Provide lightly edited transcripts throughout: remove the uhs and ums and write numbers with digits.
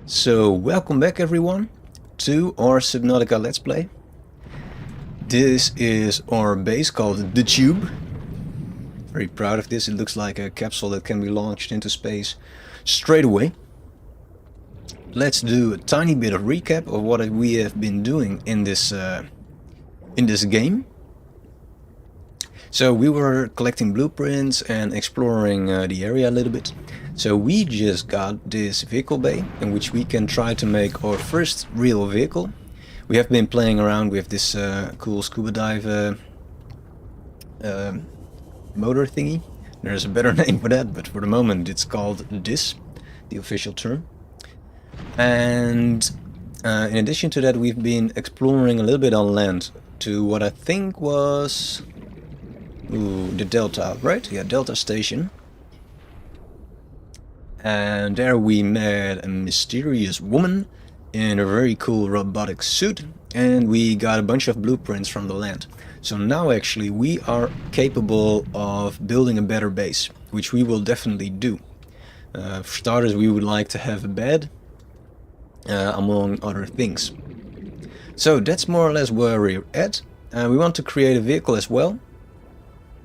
So welcome back everyone to our Subnautica Let's Play. This is our base called the Tube. Very proud of this. It looks like a capsule that can be launched into space straight away. Let's do a tiny bit of recap of what we have been doing in this game. So we were collecting blueprints and exploring the area a little bit. So we just got this vehicle bay in which we can try to make our first real vehicle. We have been playing around with this cool scuba dive motor thingy. There's a better name for that, but for the moment it's called this, the official term. And in addition to that, we've been exploring a little bit on land to what I think was the Delta, right? Yeah, Delta Station. And there we met a mysterious woman in a very cool robotic suit, and we got a bunch of blueprints from the land. So now actually we are capable of building a better base, which we will definitely do. For starters, we would like to have a bed, among other things. So that's more or less where we're at. We want to create a vehicle as well.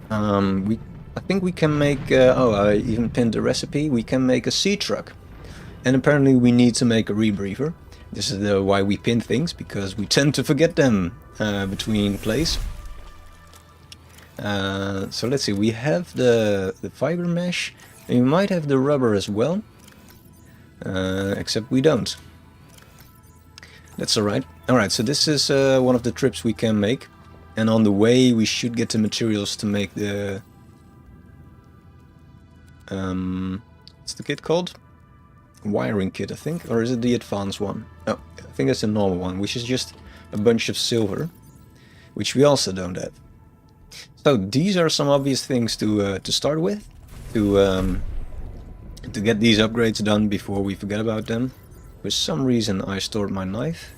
I think we can make, I even pinned the recipe, we can make a sea truck. And apparently we need to make a rebreather. This is why we pin things, because we tend to forget them between plays. So let's see, we have the fiber mesh, and we might have the rubber as well. Except we don't. That's alright. Alright, so this is one of the trips we can make. And on the way we should get the materials to make the... what's the kit called? Wiring kit, I think. Or is it the advanced one? Oh, I think it's the normal one, which is just a bunch of silver. Which we also don't have. So these are some obvious things to start with. To get these upgrades done before we forget about them. For some reason I stored my knife.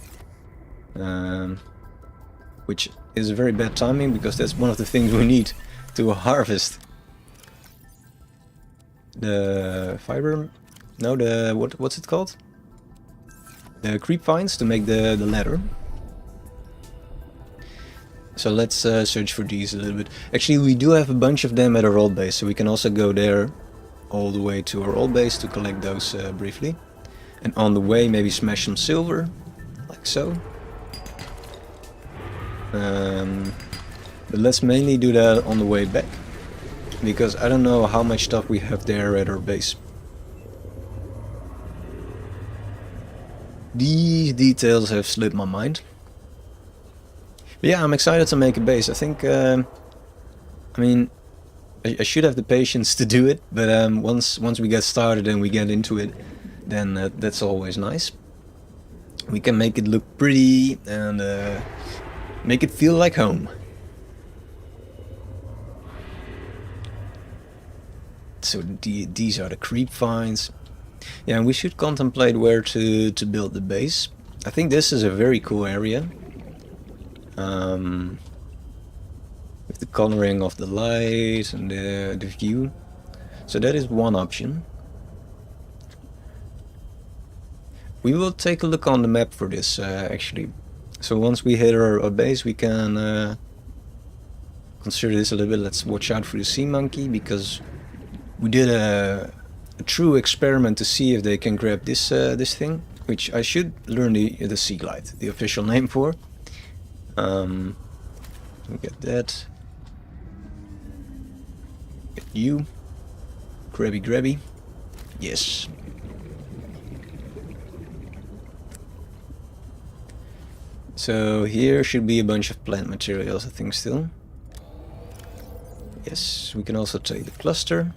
Which is very bad timing, because that's one of the things we need to harvest the fiber. No, the what's it called? The creep vines to make the leather. So let's search for these a little bit. Actually, we do have a bunch of them at our old base, so we can also go there all the way to our old base to collect those briefly. And on the way maybe smash some silver, like so. But let's mainly do that on the way back, because I don't know how much stuff we have there at our base. These details have slipped my mind. But yeah, I'm excited to make a base. I think, I mean, I should have the patience to do it, but once we get started and we get into it, then that's always nice. We can make it look pretty and make it feel like home. So these are the creep vines. Yeah, and we should contemplate where to build the base. I think this is a very cool area. With the coloring of the light and the view. So that is one option. We will take a look on the map for this actually. So once we hit our base, we can consider this a little bit. Let's watch out for the sea monkey, because we did a true experiment to see if they can grab this this thing, which I should learn the sea glide, the official name for. We get that. Get you. Grabby. Yes. So here should be a bunch of plant materials, I think, still. Yes, we can also take the cluster.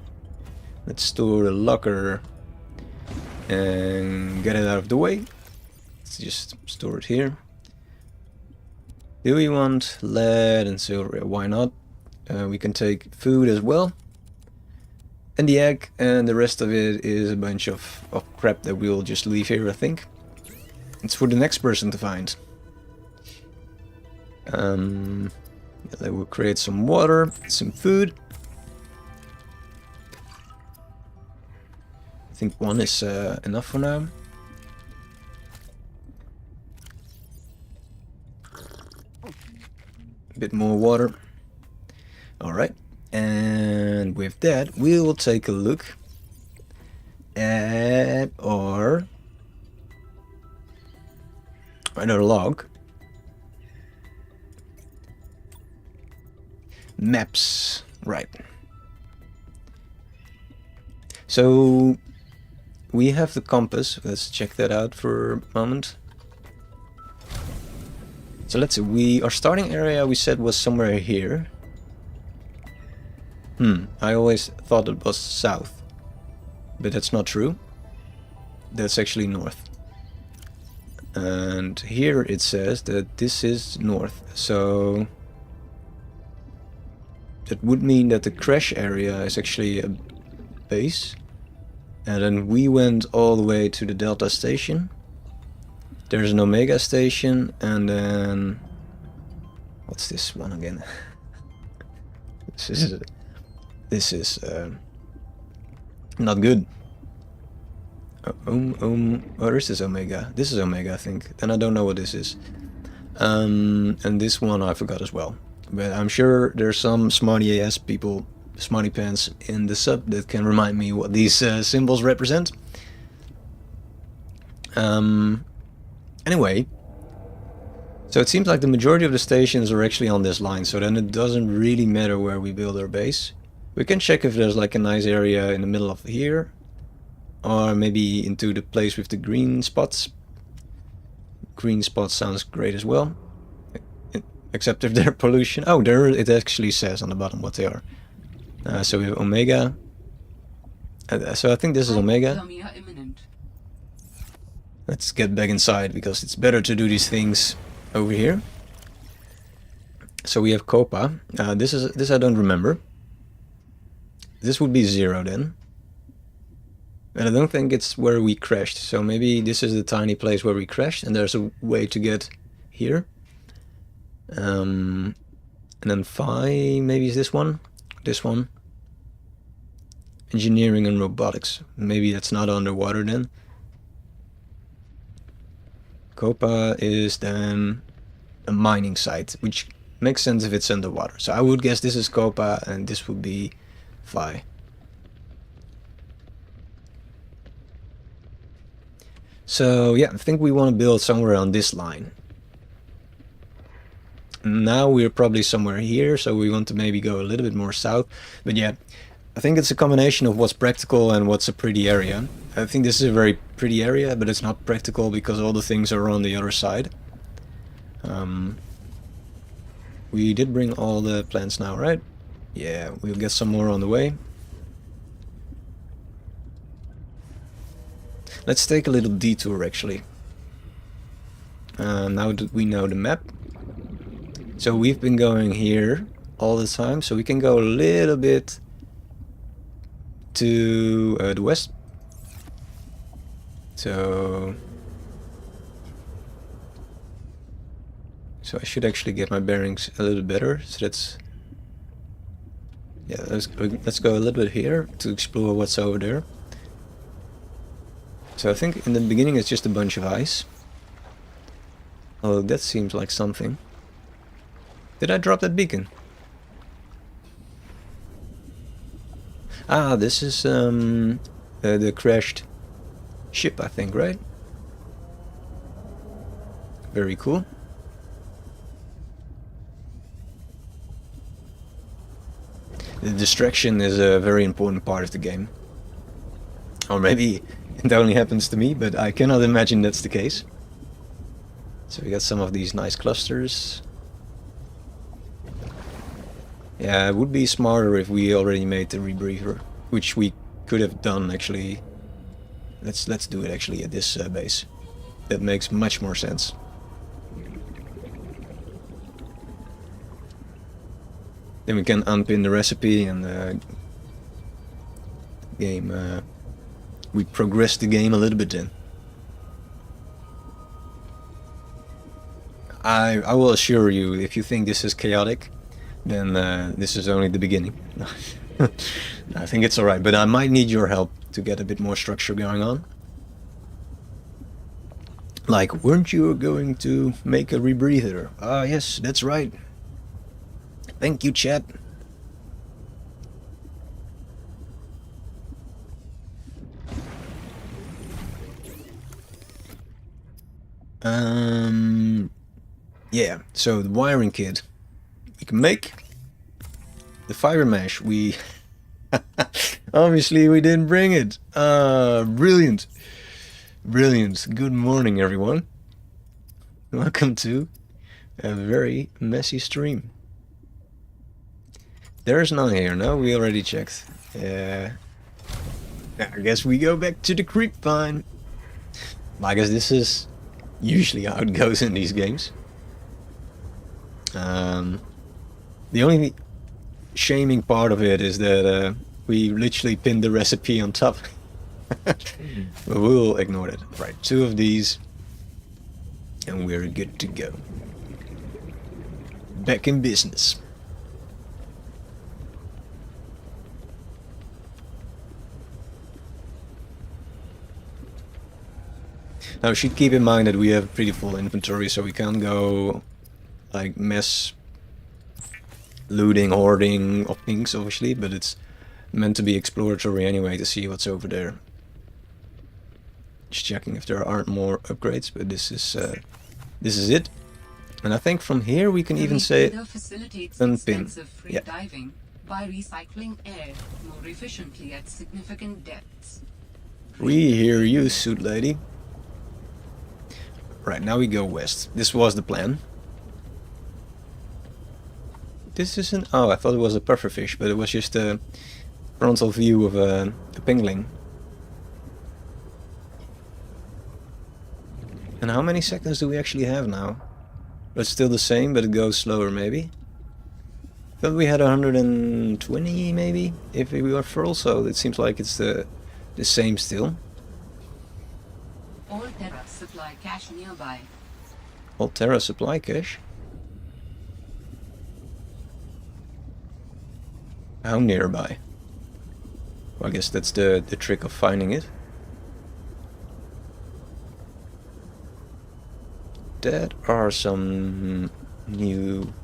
Let's store the locker and get it out of the way. Let's just store it here. Do we want lead and silver? Why not? We can take food as well. And the egg, and the rest of it is a bunch of crap that we'll just leave here, I think. It's for the next person to find. That will create some water, some food. I think one is enough for now. bit more water. Alright, and with that we will take a look at our log. Maps, right. So we have the compass. Let's check that out for a moment. So let's see, our starting area we said was somewhere here. I always thought it was south, but that's not true. That's actually north. And here it says that this is north, so that would mean that the crash area is actually a base. And then we went all the way to the Delta station. There's an Omega station, and then what's this one again? This is not good. Where is this Omega? This is Omega, I think. Then I don't know what this is. And this one I forgot as well. But I'm sure there's some smarty ass people, smarty pants in the sub that can remind me what these symbols represent. Anyway, so it seems like the majority of the stations are actually on this line, so then it doesn't really matter where we build our base. We can check if there's like a nice area in the middle of here, or maybe into the place with the green spots. Green spots sounds great as well, except if they're pollution. Oh, there it actually says on the bottom what they are. So we have Omega. So I think this is Omega. Let's get back inside because it's better to do these things over here. So we have Copa. This I don't remember. This would be 0 then. And I don't think it's where we crashed. So maybe this is the tiny place where we crashed, and there's a way to get here. And then 5, maybe is this one? This one. Engineering and robotics. Maybe that's not underwater then. Copa is then a mining site, which makes sense if it's underwater. So I would guess this is Copa and this would be Phi. So yeah, I think we want to build somewhere on this line. Now we're probably somewhere here, so we want to maybe go a little bit more south. But yeah, I think it's a combination of what's practical and what's a pretty area. I think this is a very pretty area, but it's not practical because all the things are on the other side. We did bring all the plants now, right? Yeah, we'll get some more on the way. Let's take a little detour actually. Now that we know the map. So we've been going here all the time, so we can go a little bit to the west. So I should actually get my bearings a little better. So that's, yeah, let's go a little bit here to explore what's over there. So I think in the beginning it's just a bunch of ice. Oh, that seems like something. Did I drop that beacon? Ah, this is the crashed ship, I think, right? Very cool. The distraction is a very important part of the game. Or maybe it only happens to me, but I cannot imagine that's the case. So we got some of these nice clusters. Yeah, it would be smarter if we already made the rebreather, which we could have done actually. Let's do it actually at this base. That makes much more sense. Then we can unpin the recipe and game. We progress the game a little bit then. I will assure you, if you think this is chaotic, then this is only the beginning. I think it's alright, but I might need your help to get a bit more structure going on. Like, weren't you going to make a rebreather? Ah, yes, that's right. Thank you, chat. Yeah, so the wiring kit we can make. The fiber mesh, we obviously we didn't bring it. Brilliant. Brilliant. Good morning, everyone. Welcome to a very messy stream. There's none here, no? We already checked. I guess we go back to the creep vine. I guess this is usually how it goes in these games. The only shaming part of it is that we literally pinned the recipe on top. But we'll ignore it. Right, 2 of these and we're good to go. Back in business. Now we should keep in mind that we have pretty full inventory, so we can't go like mess looting, hoarding of things obviously, but it's meant to be exploratory anyway to see what's over there. Just checking if there aren't more upgrades, but this is it. And I think from here we can even say unpin. Yeah. Diving by recycling air more efficiently at significant depths. We hear you, suit lady. Right, now we go west. This was the plan. This isn't... Oh, I thought it was a pufferfish, but it was just a frontal view of a pingling. And how many seconds do we actually have now? It's still the same, but it goes slower maybe. Thought we had 120 maybe, if we were full, so it seems like it's the same still. Alterra supply cache nearby. Alterra supply cache? How nearby? Well, I guess that's the trick of finding it. That are some new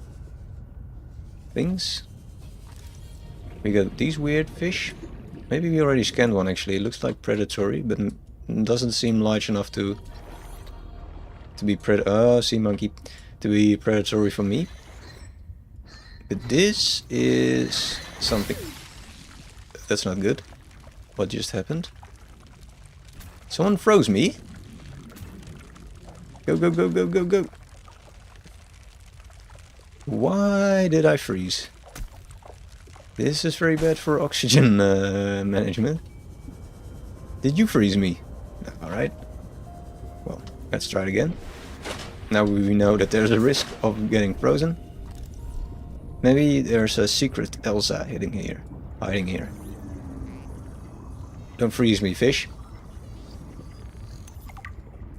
things. We got these weird fish. Maybe we already scanned one actually. It looks like predatory, but doesn't seem large enough to be sea monkey to be predatory for me. But this is something that's not good. What just happened? Someone froze me. Go, go, go, go, go, go. Why did I freeze? This is very bad for oxygen management. Did you freeze me? Alright. Well, let's try it again. Now we know that there's a risk of getting frozen. Maybe there's a secret Elsa hiding here. Don't freeze me, fish.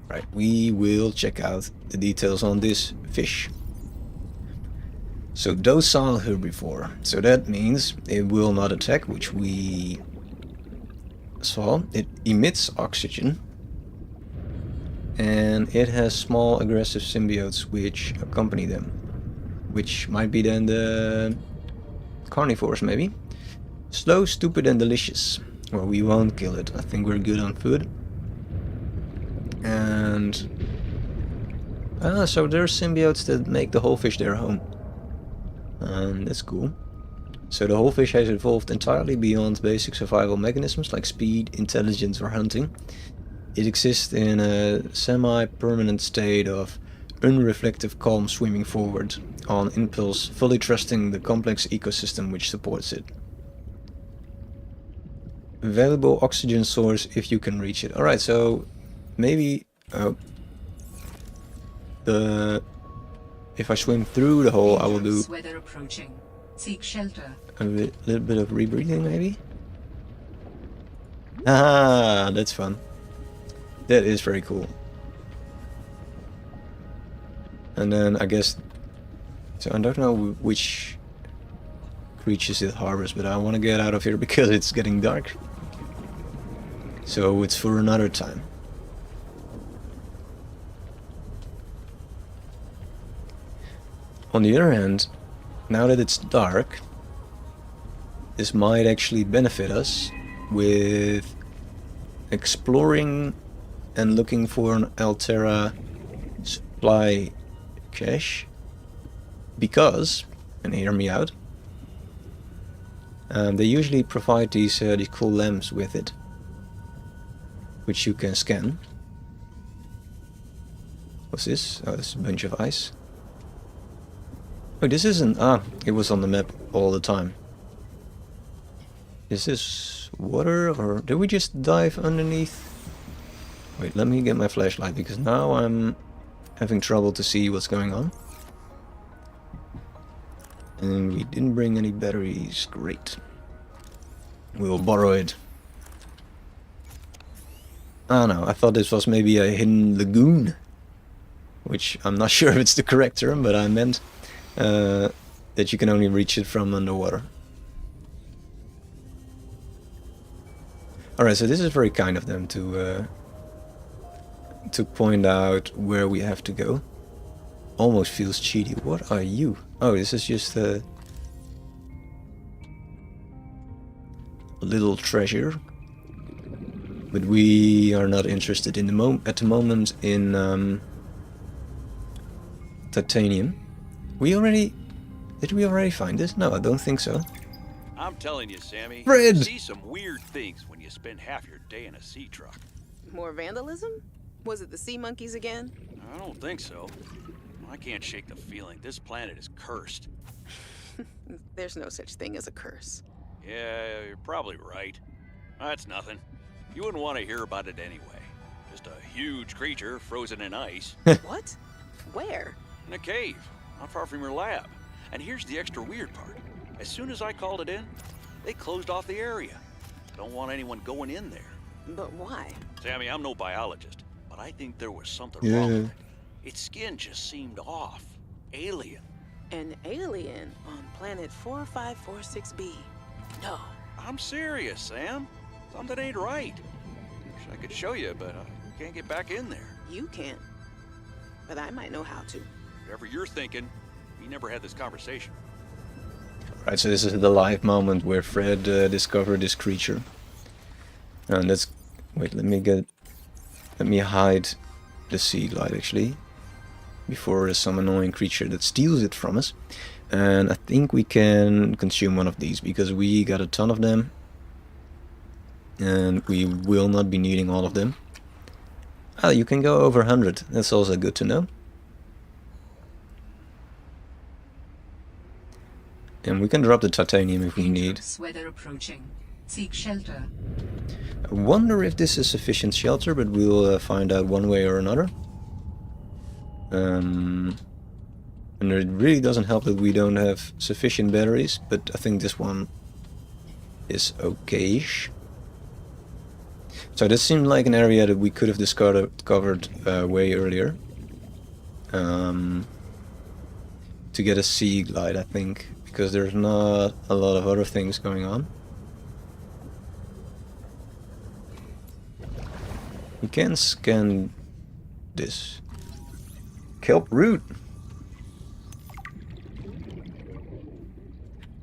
Right, we will check out the details on this fish. So docile herbivore. So that means it will not attack, which we saw. It emits oxygen. And it has small aggressive symbiotes which accompany them. Which might be then the carnivores maybe. Slow, stupid and delicious. Well, we won't kill it. I think we're good on food. And so there's symbiotes that make the whole fish their home. That's cool. So the whole fish has evolved entirely beyond basic survival mechanisms like speed, intelligence or hunting. It exists in a semi-permanent state of unreflective calm, swimming forward on impulse, fully trusting the complex ecosystem which supports it. Valuable oxygen source if you can reach it. Alright, so maybe if I swim through the hole, I will do weather approaching. Seek shelter. A little bit of rebreathing, maybe. Ah, that's fun. That is very cool. And then I guess, so I don't know which creatures it harbors, but I want to get out of here because it's getting dark. So it's for another time. On the other hand, now that it's dark, this might actually benefit us with exploring and looking for an Altera supply cache. Because, and hear me out, they usually provide these cool lamps with it, which you can scan. What's this? Oh, this is a bunch of ice. Oh, this isn't... Ah, it was on the map all the time. Is this water, or did we just dive underneath? Wait, let me get my flashlight, because now I'm having trouble to see what's going on. And we didn't bring any batteries. Great. We'll borrow it. Ah no, I thought this was maybe a hidden lagoon. Which I'm not sure if it's the correct term, but I meant that you can only reach it from underwater. Alright, so this is very kind of them to point out where we have to go. Almost feels cheaty. What are you? Oh, this is just a little treasure. But we are not interested in at the moment in titanium. Did we already find this? No, I don't think so. I'm telling you, Sammy, Fred! you see some weird things when you spend half your day in a sea truck. More vandalism? Was it the sea monkeys again? I don't think so. I can't shake the feeling this planet is cursed. There's no such thing as a curse. Yeah, you're probably right. That's nothing. You wouldn't want to hear about it anyway. Just a huge creature frozen in ice. What? Where? In a cave, not far from your lab. And here's the extra weird part. As soon as I called it in, they closed off the area. Don't want anyone going in there. But why? Sammy, I'm no biologist, but I think there was something Yeah. wrong with it. Its skin just seemed off. Alien. An alien on planet 4546b. No. I'm serious, Sam. Something ain't right. Wish I could show you, but I can't get back in there. You can't. But I might know how to. Whatever you're thinking, we never had this conversation. Right, so this is the live moment where Fred discovered this creature. And that's... Wait, let me hide the seed light actually. Before there's some annoying creature that steals it from us. And I think we can consume one of these because we got a ton of them. And we will not be needing all of them. Ah, you can go over 100. That's also good to know. And we can drop the titanium if we need. Dangerous weather approaching. Seek shelter. I wonder if this is sufficient shelter, but we'll find out one way or another. And it really doesn't help that we don't have sufficient batteries, but I think this one is okay-ish. So this seemed like an area that we could have covered way earlier. To get a sea glide, I think, because there's not a lot of other things going on. You can scan this. Kelp root!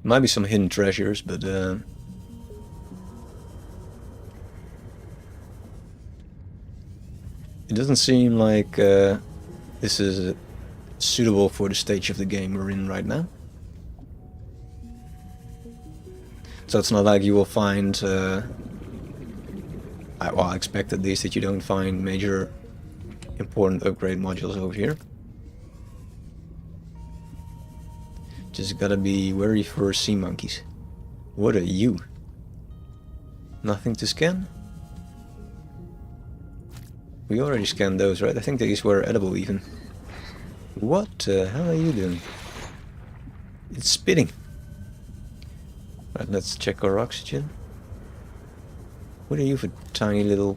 Might be some hidden treasures, but it doesn't seem like this is suitable for the stage of the game we're in right now. So it's not like you will find, well, I expect at least that you don't find major important upgrade modules over here. Just gotta be wary for sea monkeys. What are you? Nothing to scan? We already scanned those, right? I think these were edible even. What the hell are you doing? It's spitting. Right, let's check our oxygen. What are you for tiny little...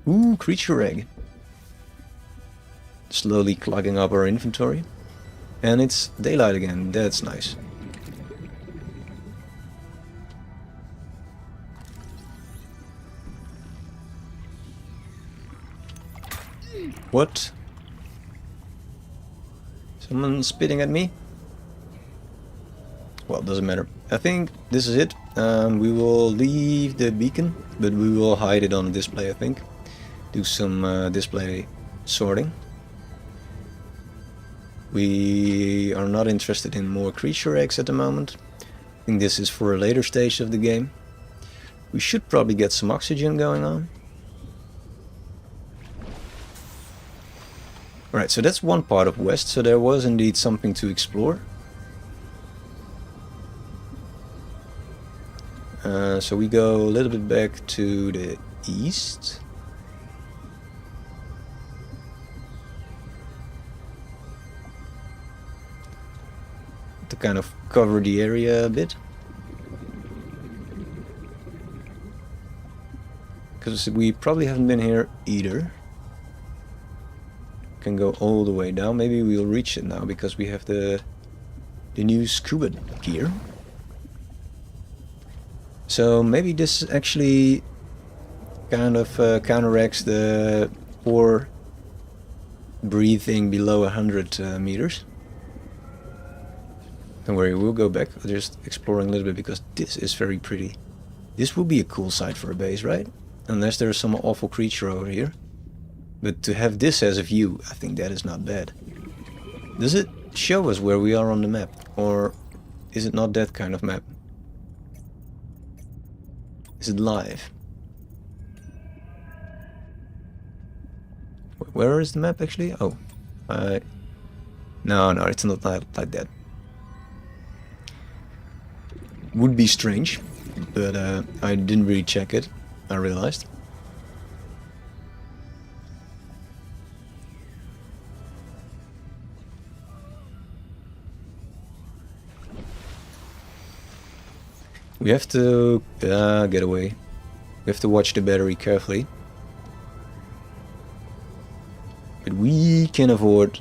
Ooh, creature egg. Slowly clogging up our inventory. And it's daylight again, that's nice. What? Someone spitting at me? well, doesn't matter. I think this is it. We will leave the beacon, but we will hide it on the display, I think. Do some display sorting. We are not interested in more creature eggs at the moment. I think this is for a later stage of the game. We should probably get some oxygen going on. Right, so that's one part of West, so there was indeed something to explore. So we go a little bit back to the east. To kind of cover the area a bit. Because we probably haven't been here either. Can go all the way down. Maybe we'll reach it now because we have the new scuba gear. So maybe this actually kind of counteracts the poor breathing below 100 meters. Don't worry, we'll go back. Just exploring a little bit because this is very pretty. This would be a cool site for a base, right? Unless there's some awful creature over here. But to have this as a view, I think that is not bad. Does it show us where we are on the map? Or is it not that kind of map? Is it live? Where is the map actually? Oh. No, it's not like that. Would be strange, but I didn't really check it, I realized. We have to get away. We have to watch the battery carefully. But we can avoid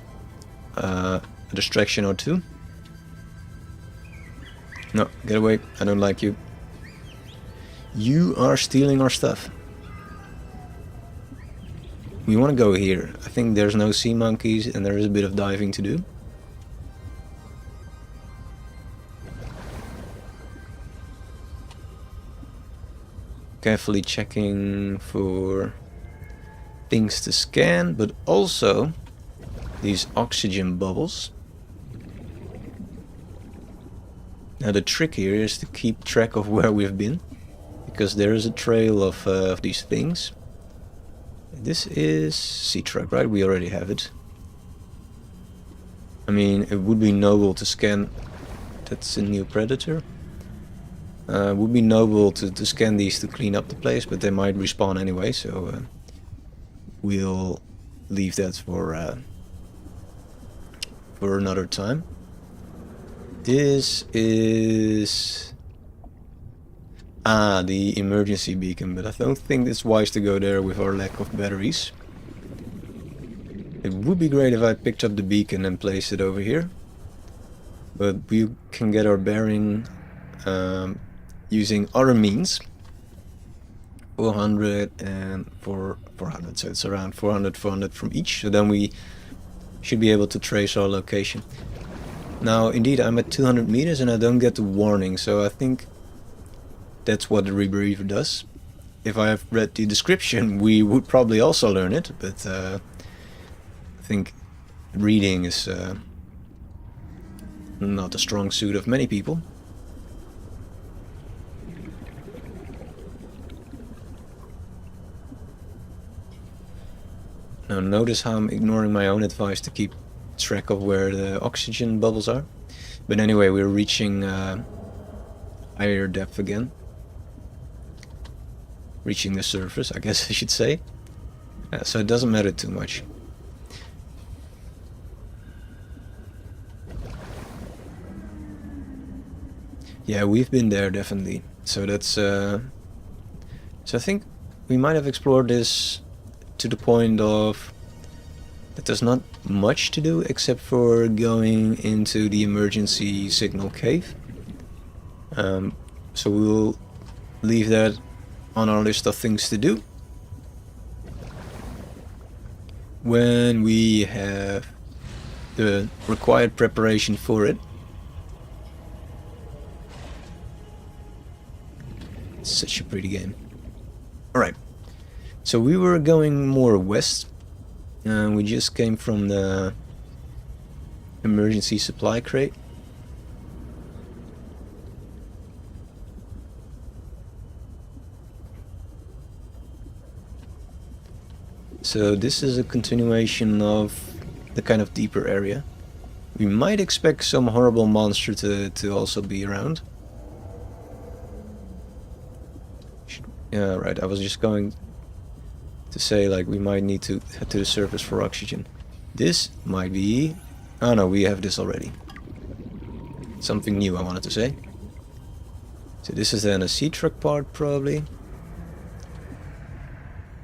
a distraction or two. No, get away. I don't like you. You are stealing our stuff. We want to go here. I think there's no sea monkeys and there is a bit of diving to do. Carefully checking for things to scan, but also these oxygen bubbles. Now the trick here is to keep track of where we've been, because there is a trail of these things. This is sea truck, right? We already have it. I mean, it would be noble to scan. That's a new predator. Would be noble to scan these to clean up the place, but they might respawn anyway, so we'll leave that for another time. This is the emergency beacon, but I don't think it's wise to go there with our lack of batteries. It would be great if I picked up the beacon and placed it over here, but we can get our bearing using other means. 400 and 400, so it's around 400 from each, so then we should be able to trace our location. Now indeed I'm at 200 meters and I don't get the warning, so I think that's what the rebreather does. If I have read the description we would probably also learn it, but I think reading is not a strong suit of many people. Now notice how I'm ignoring my own advice to keep track of where the oxygen bubbles are. But anyway, we're reaching higher depth again. Reaching the surface, I guess I should say. So it doesn't matter too much. Yeah, we've been there definitely. So that's so I think we might have explored this to the point of that there's not much to do except for going into the emergency signal cave. So we'll leave that on our list of things to do when we have the required preparation for it. such a pretty game. Alright, so we were going more west. We just came from the emergency supply crate. So this is a continuation of the kind of deeper area. We might expect some horrible monster to also be around. Yeah, right, I was just going to say, like, we might need to head to the surface for oxygen. This might be... Oh no, we have this already. Something new I wanted to say. So this is then a sea truck part, probably.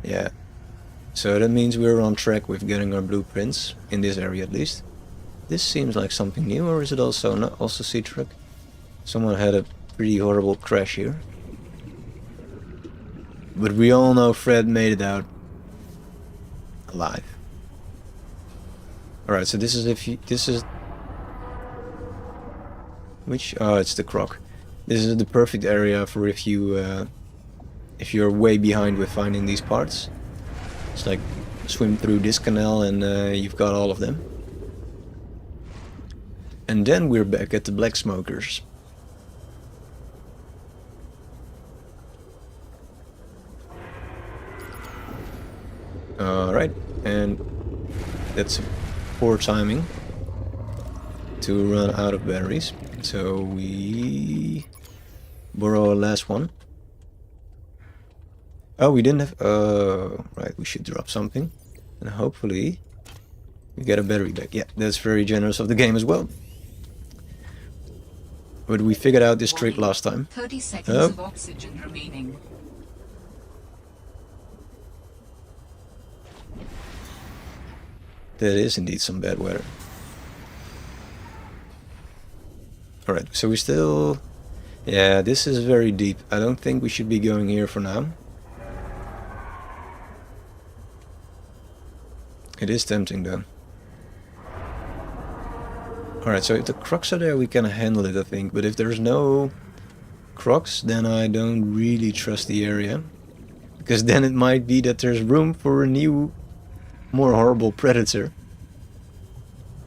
Yeah. So that means we're on track with getting our blueprints, in this area at least. This seems like something new, or is it also not also sea truck? Someone had a pretty horrible crash here. But we all know Fred made it out alive. Alright, so this is which? Oh, it's the croc. This is the perfect area for if you're way behind with finding these parts. It's like swim through this canal and you've got all of them. And then we're back at the black smokers. Alright, and that's poor timing to run out of batteries. So we borrow a last one. Oh, we didn't have... right, we should drop something. And hopefully we get a battery back. Yeah, that's very generous of the game as well. But we figured out this trick last time. 30 seconds of oxygen remaining. That is indeed some bad weather. Alright, so we still... Yeah, this is very deep. I don't think we should be going here for now. It is tempting though. Alright, so if the crocs are there we can handle it, I think. But if there's no crocs, then I don't really trust the area. Because then it might be that there's room for a new, more horrible predator.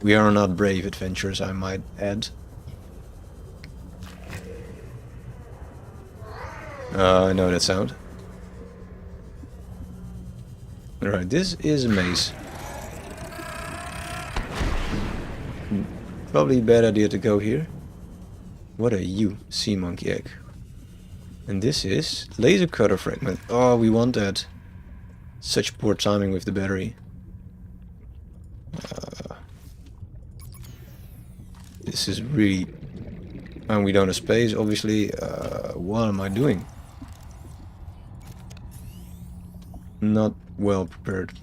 We are not brave adventurers, I might add. I know that sound. Alright, this is a maze. Probably a bad idea to go here. What are you? Sea monkey egg. And this is laser cutter fragment. Oh, we want that. Such poor timing with the battery. This is really... And we don't have space, obviously. What am I doing? Not well prepared.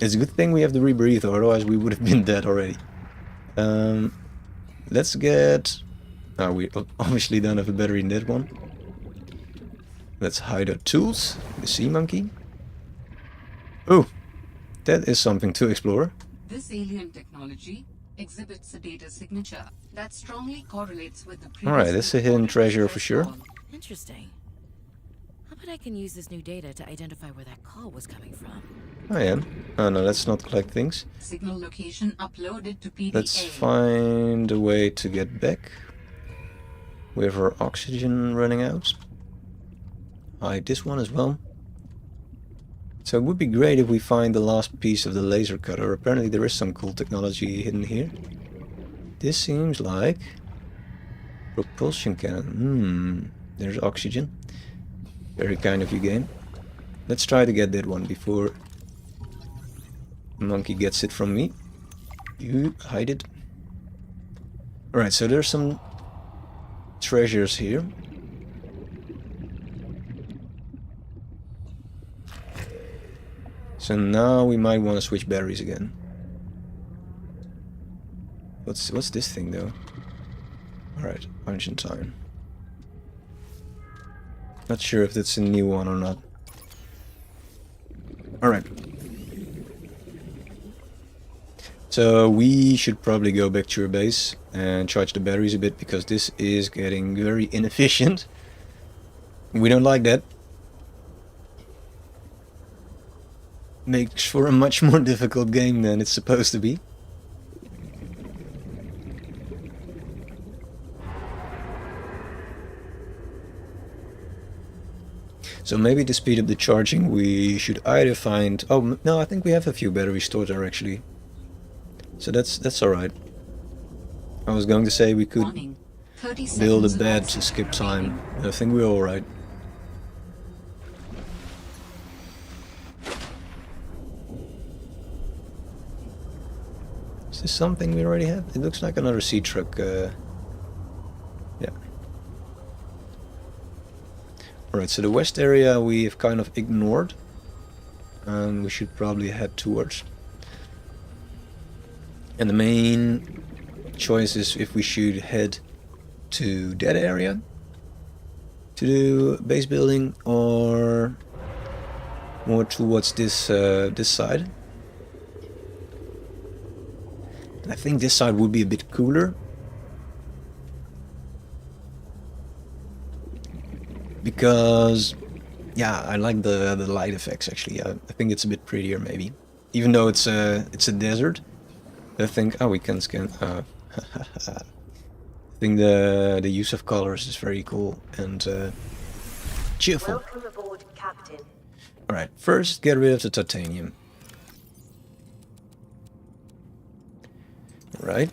It's a good thing we have the rebreather, otherwise we would have been dead already. Let's get... Oh, we obviously don't have a battery in that one. Let's hide our tools. The sea monkey. Oh, that is something to explore. This alien technology exhibits a data signature that strongly correlates with the Alright, this is a hidden treasure for sure. Interesting. How about I can use this new data to identify where that call was coming from? I am. Oh no, let's not collect things. Signal location uploaded to PDA. Let's find a way to get back. We have our oxygen running out. Hide this one as well. So it would be great if we find the last piece of the laser cutter. Apparently there is some cool technology hidden here. This seems like propulsion cannon. There's oxygen. Very kind of you, game. Let's try to get that one before the monkey gets it from me. You hide it. Alright, so there's some treasures here. So now we might want to switch batteries again. What's this thing though? Alright, Argentine. Not sure if that's a new one or not. Alright. So we should probably go back to your base and charge the batteries a bit, because this is getting very inefficient. We don't like that. Makes for a much more difficult game than it's supposed to be. So maybe to speed up the charging we should either find... Oh no, I think we have a few batteries stored there actually. So that's alright. I was going to say we could Warning. 30 build a seconds of bed to oxygen skip time. remaining. I think we're alright. Is this something we already have? It looks like another sea truck. Yeah. Alright, so the west area we have kind of ignored. And we should probably head towards. And the main choice is if we should head to that area to do base building, or more towards this this side. I think this side would be a bit cooler, because yeah, I like the light effects actually. I think it's a bit prettier maybe, even though it's a desert. I think we can scan. I think the use of colors is very cool and cheerful. Welcome aboard, Captain. All right, first get rid of the titanium. All right,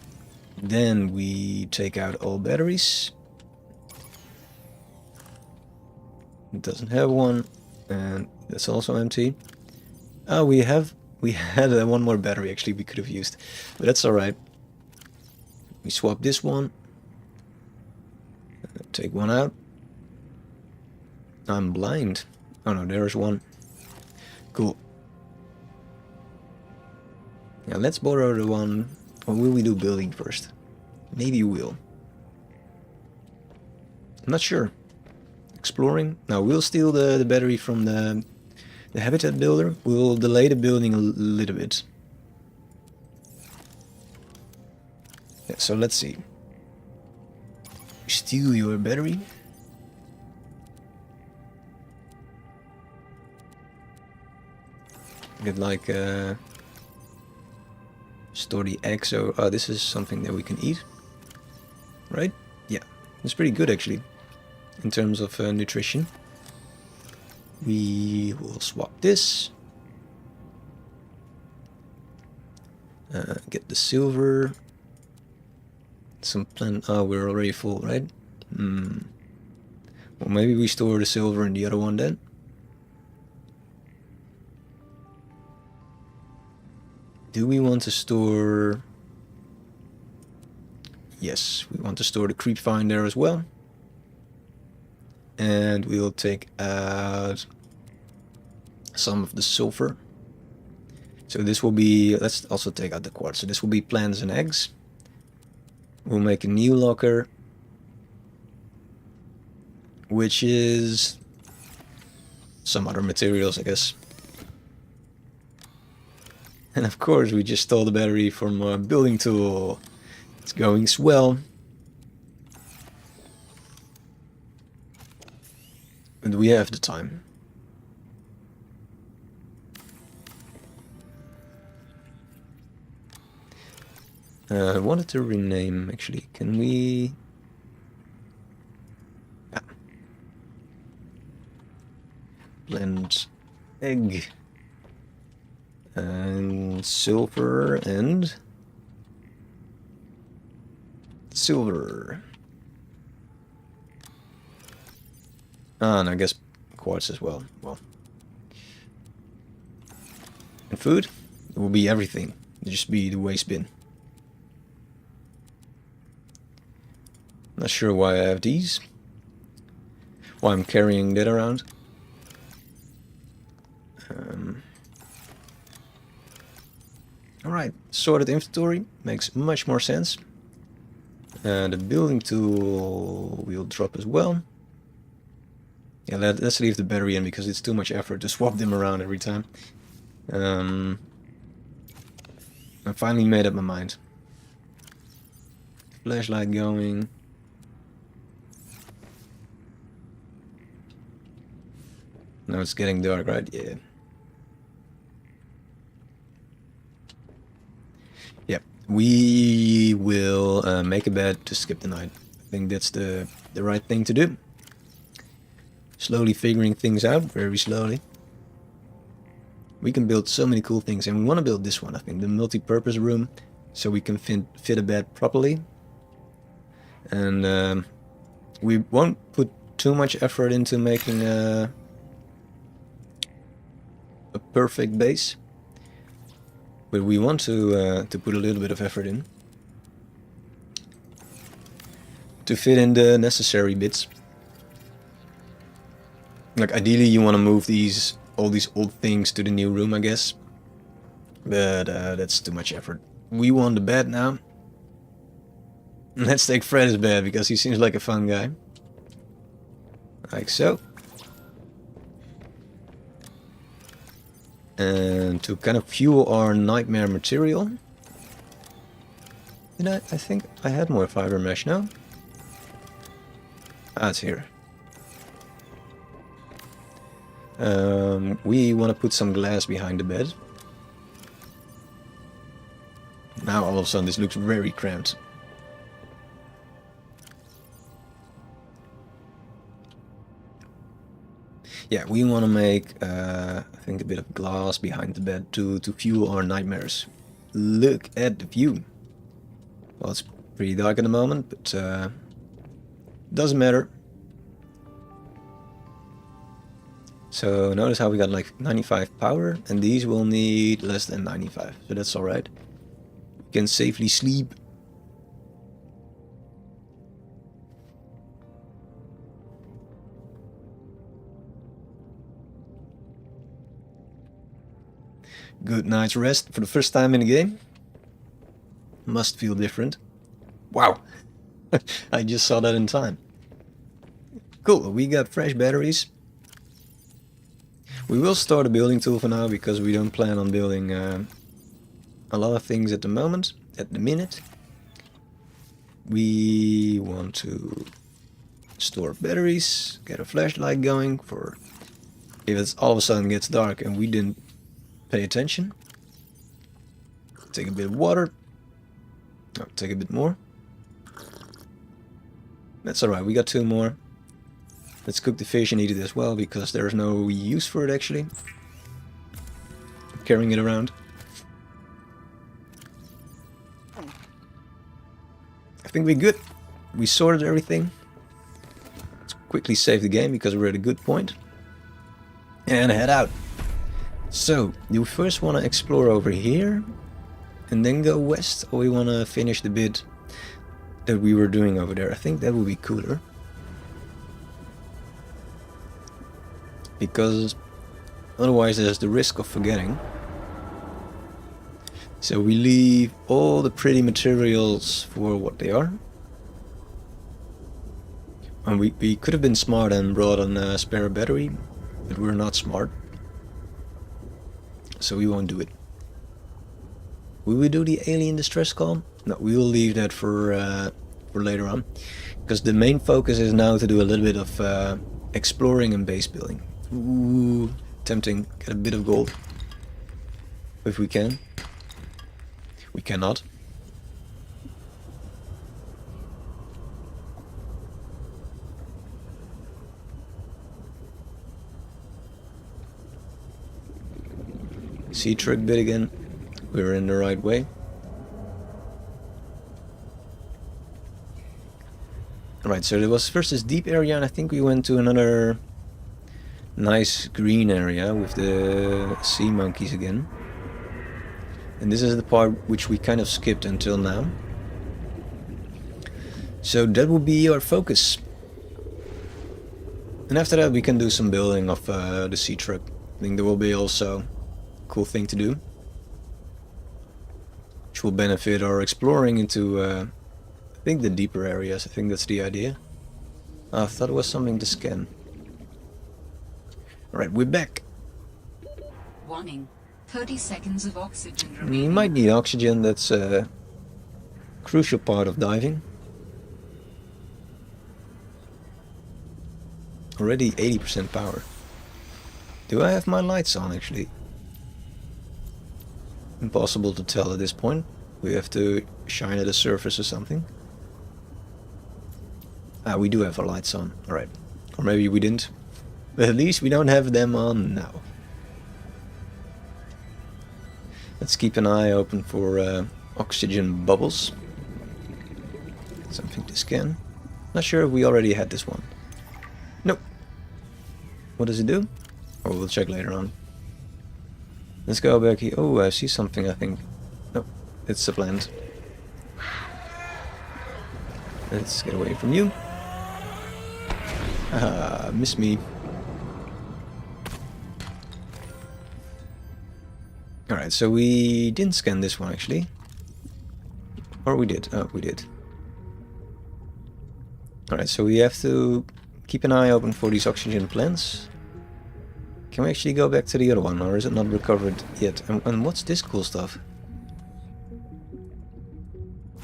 then we take out all batteries. It doesn't have one, and that's also empty. Oh, we had one more battery actually we could have used, but that's all right. We swap this one. Take one out. I'm blind. Oh no, there's one. Cool. Now let's borrow the one. Or will we do building first? Maybe we'll. I'm not sure. Exploring. Now we'll steal the battery from the habitat builder. We'll delay the building a little bit. Yeah, so let's see. Steal your battery. Get like store the eggs. So this is something that we can eat, right? Yeah, it's pretty good actually in terms of nutrition. We will swap this. Get the silver. Some plant. Oh, we're already full, right? Well, maybe we store the silver in the other one then. Do we want to store... Yes, we want to store the creep vine there as well. And we'll take out some of the sulfur. So this will be... Let's also take out the quartz. So this will be plants and eggs. We'll make a new locker, which is some other materials, I guess. And of course, we just stole the battery from a building tool. It's going swell. And we have the time. I wanted to rename, actually. Can we... Yeah. Blend egg. And silver and... silver. And I guess quartz as well. Well. And food? It will be everything. It'll just be the waste bin. Not sure why I have these. Why I'm carrying that around. Alright, sorted inventory makes much more sense. The building tool will drop as well. Yeah, let's leave the battery in because it's too much effort to swap them around every time. I finally made up my mind. Flashlight going. Now it's getting dark, right? Yeah. Yep. We will make a bed to skip the night. I think that's the right thing to do. Slowly figuring things out, very slowly. We can build so many cool things, and we want to build this one, I think, the multi-purpose room, so we can fit a bed properly. And we won't put too much effort into making a perfect base, but we want to put a little bit of effort in to fit in the necessary bits. Like ideally you want to move all these old things to the new room, I guess, but that's too much effort. We want the bed now. Let's take Fred's bed because he seems like a fun guy. Like so. And to kind of fuel our nightmare material. I think I had more fiber mesh now. Ah, it's here. We want to put some glass behind the bed. Now all of a sudden this looks very cramped. Yeah, we want to make, I think, a bit of glass behind the bed to fuel our nightmares. Look at the view. Well, it's pretty dark at the moment, but doesn't matter. So notice how we got like 95 power, and these will need less than 95, so that's alright. We can safely sleep. Good night's rest for the first time in the game. Must feel different. Wow, I just saw that in time. Cool, we got fresh batteries. We will start a building tool for now because we don't plan on building a lot of things at the moment, at the minute. We want to store batteries, get a flashlight going for if it's all of a sudden gets dark and we didn't pay attention. Take a bit of water. Oh, take a bit more. That's alright, we got 2 more. Let's cook the fish and eat it as well, because there's no use for it actually. Carrying it around. I think we're good. We sorted everything. Let's quickly save the game because we're at a good point. And head out. So, do we first want to explore over here and then go west, or we want to finish the bit that we were doing over there? I think that would be cooler. Because otherwise there's the risk of forgetting. So we leave all the pretty materials for what they are. And we could have been smart and brought on a spare battery, but we're not smart. So we won't do it. Will we do the alien distress call? No, we will leave that for later on. Because the main focus is now to do a little bit of exploring and base building. Ooh, tempting. Get a bit of gold. If we can. We cannot. See trick bit again. We're in the right way. Alright, so there was first this deep area, and I think we went to another nice green area with the sea monkeys again. And this is the part which we kind of skipped until now. So that will be our focus. And after that we can do some building of the sea truck. I think there will be also a cool thing to do, which will benefit our exploring into I think the deeper areas. I think that's the idea. I thought it was something to scan. Alright, we're back. Warning. 30 seconds of oxygen You remaining. might need oxygen, that's a crucial part of diving. Already 80% power. Do I have my lights on actually? Impossible to tell at this point. We have to shine at a surface or something. Ah, we do have our lights on. Alright. Or maybe we didn't. But at least we don't have them on now. Let's keep an eye open for oxygen bubbles. Something to scan. Not sure if we already had this one. Nope. What does it do? Oh, we'll check later on. Let's go back here. Oh, I see something, I think. Nope, it's a plant. Let's get away from you. Ah, miss me. Alright, so we didn't scan this one actually. Or we did. Oh, we did. Alright, so we have to keep an eye open for these oxygen plants. Can we actually go back to the other one, or is it not recovered yet? And what's this cool stuff?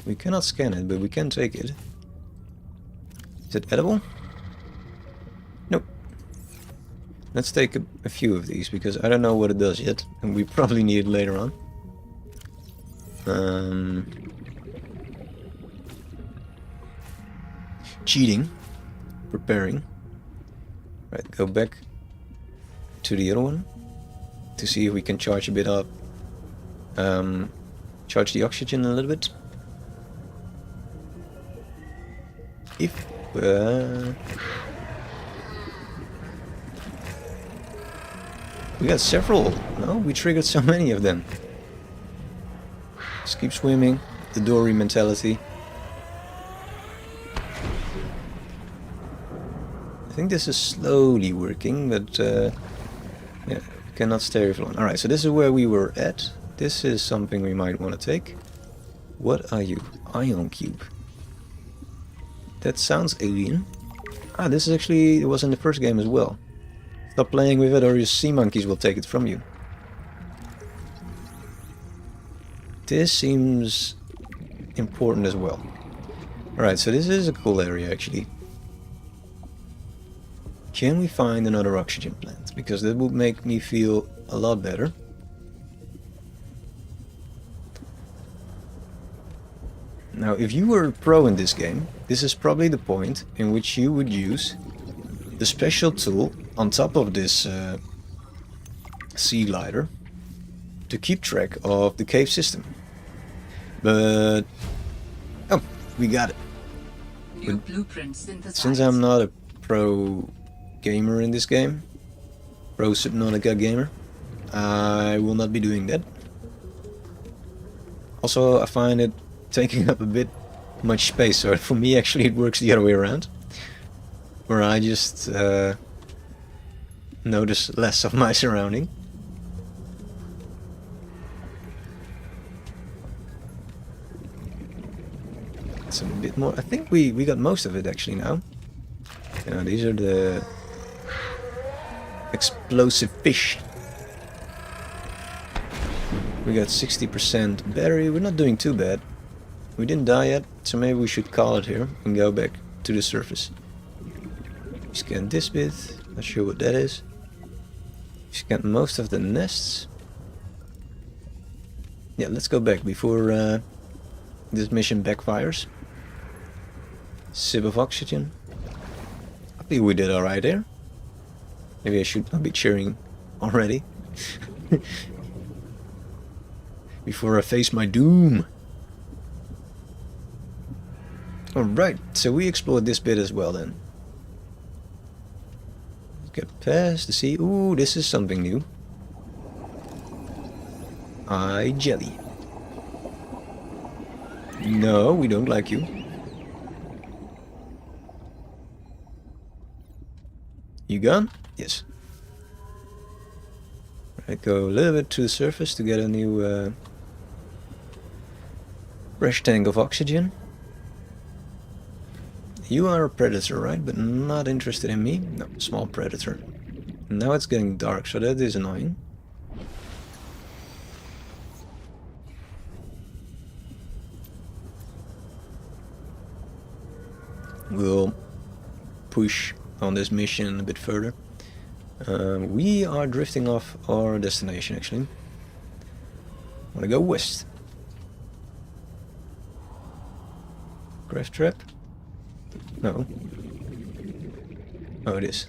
We cannot scan it, but we can take it. Is it edible? Nope. Let's take a few of these, because I don't know what it does yet, and we probably need it later on. Cheating. Preparing. Right, go back to the other one to see if we can charge a bit up. Charge the oxygen a little bit. If we got several. No, we triggered so many of them. Just keep swimming. The Dory mentality. I think this is slowly working, but yeah, cannot stay for long. Alright, so this is where we were at. This is something we might want to take. What are you? Ion cube. That sounds alien. Ah, this is actually, it was in the first game as well. Stop playing with it or your sea monkeys will take it from you. This seems important as well. Alright, so this is a cool area actually. Can we find another oxygen plant? Because that would make me feel a lot better. Now, if you were a pro in this game, this is probably the point in which you would use the special tool on top of this sea glider to keep track of the cave system. But oh, we got it. New blueprint synthesized. Since I'm not a pro gamer in this game, pro Subnautica gamer, I will not be doing that. Also, I find it taking up a bit much space, so for me actually it works the other way around, where I just notice less of my surrounding. It's a bit more. I think we got most of it actually now. You know, these are the explosive fish. We got 60% battery. We're not doing too bad. We didn't die yet, so maybe we should call it here and go back to the surface. Scan this bit. Not sure what that is. Scan most of the nests. Yeah, let's go back before this mission backfires. Sip of oxygen. I think we did alright there. Maybe I should not be cheering already. Before I face my doom. Alright, so we explored this bit as well then. Let's get past the sea. Ooh, this is something new. Eye jelly. No, we don't like you. You gone? Yes. Right, go a little bit to the surface to get a new fresh tank of oxygen. You are a predator, right? But not interested in me? No, small predator. Now it's getting dark, so that is annoying. we'll push on this mission a bit further. We are drifting off our destination actually. Wanna go west. Craft trap? No. Oh, it is.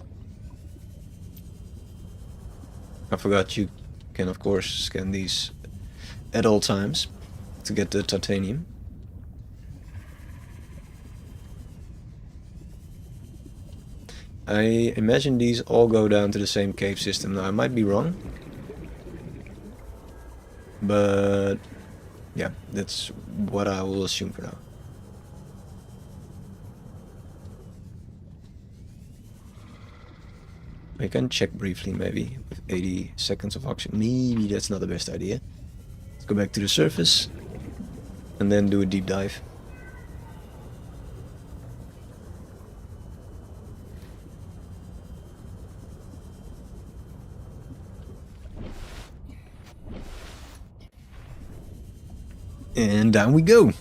I forgot you can of course scan these at all times to get the titanium. I imagine these all go down to the same cave system. Now I might be wrong, but yeah, that's what I will assume for now. I can check briefly maybe with 80 seconds of oxygen. Maybe that's not the best idea. Let's go back to the surface and then do a deep dive. And down we go.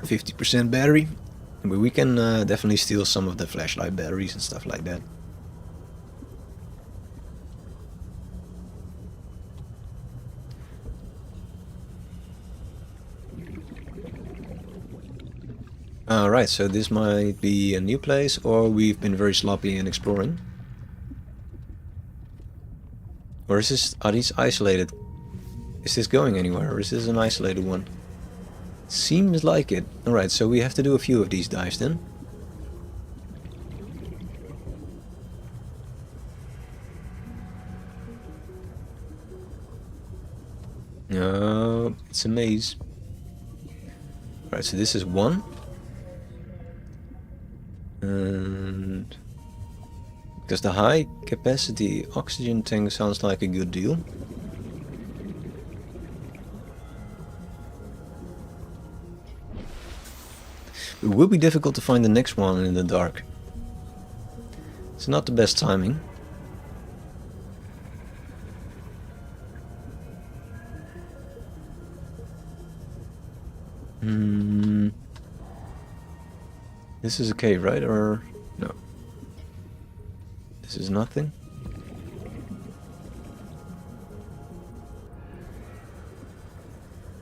50% battery. But we can definitely steal some of the flashlight batteries and stuff like that. Alright, so this might be a new place, or we've been very sloppy in exploring. Or is this, are these isolated? Is this going anywhere, or is this an isolated one? Seems like it. Alright, so we have to do a few of these dives then. No, it's a maze. Alright, so this is one. And because the high capacity oxygen tank sounds like a good deal. It will be difficult to find the next one in the dark. It's not the best timing. This is a cave, right? Or no? This is nothing.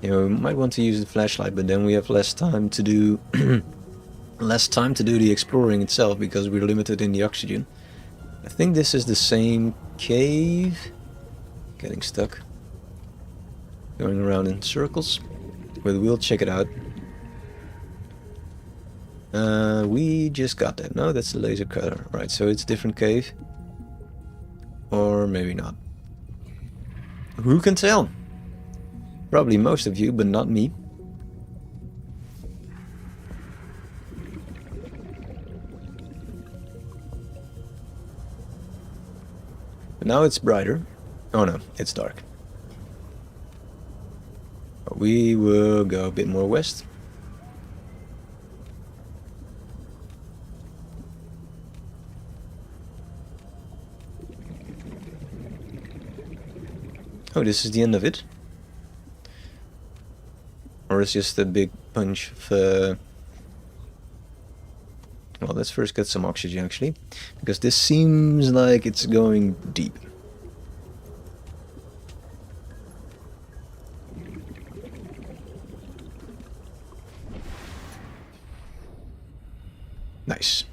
Yeah, we might want to use the flashlight, but then we have less time to do the exploring itself because we're limited in the oxygen. I think this is the same cave. Getting stuck. Going around in circles. But we'll check it out. We just got that. No, that's the laser cutter. Right, so it's a different cave. Or maybe not. Who can tell? Probably most of you, but not me. But now it's brighter. Oh no, it's dark. We will go a bit more west. Oh, this is the end of it? Or it's just a big bunch of... Well, let's first get some oxygen actually, because this seems like it's going deep. Nice.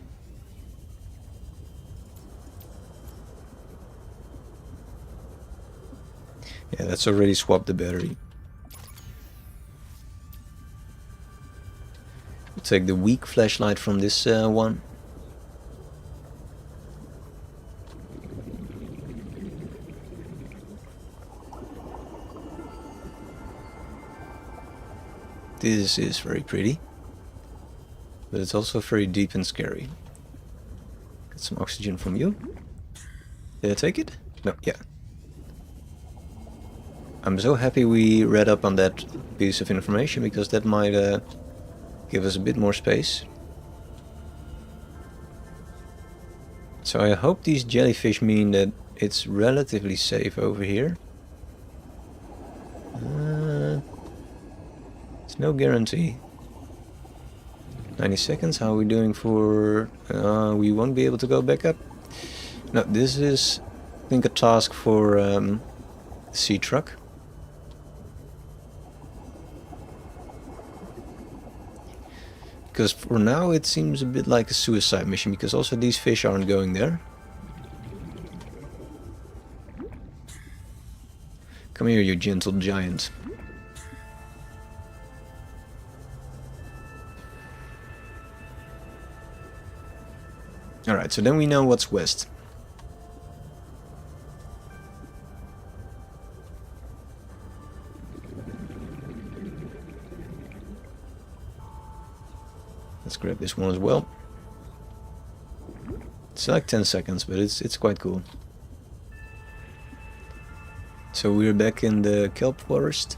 Yeah, that's already swapped the battery. We'll take the weak flashlight from this one. This is very pretty, but it's also very deep and scary. Get some oxygen from you. Did I take it? No, yeah. I'm so happy we read up on that piece of information, because that might give us a bit more space. So I hope these jellyfish mean that it's relatively safe over here. It's no guarantee. 90 seconds. How are we doing for... we won't be able to go back up. No, this is, I think, a task for sea truck. Because for now it seems a bit like a suicide mission, because also these fish aren't going there. Come here, you gentle giant. Alright, so then we know what's west. Let's grab this one as well. It's like 10 seconds, but it's quite cool. So we're back in the kelp forest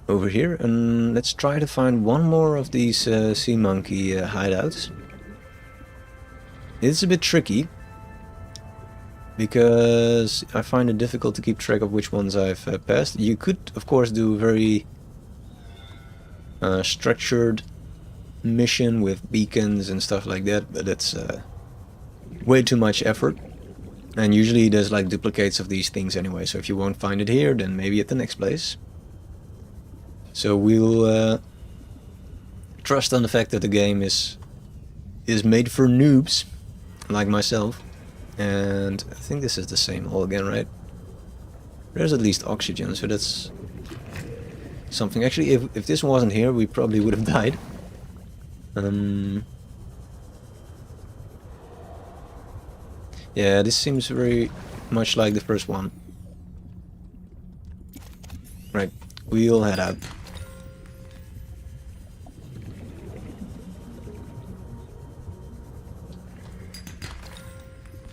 over here, and let's try to find one more of these sea monkey hideouts. It's a bit tricky because I find it difficult to keep track of which ones I've passed. You could, of course, do a very structured mission with beacons and stuff like that, but that's way too much effort. And usually there's like duplicates of these things anyway, so if you won't find it here, then maybe at the next place. So we'll trust on the fact that the game is made for noobs like myself. And I think this is the same hole again, right? There's at least oxygen, so that's something. Actually, if this wasn't here, we probably would have died. Yeah, this seems very much like the first one. Right, we'll head out.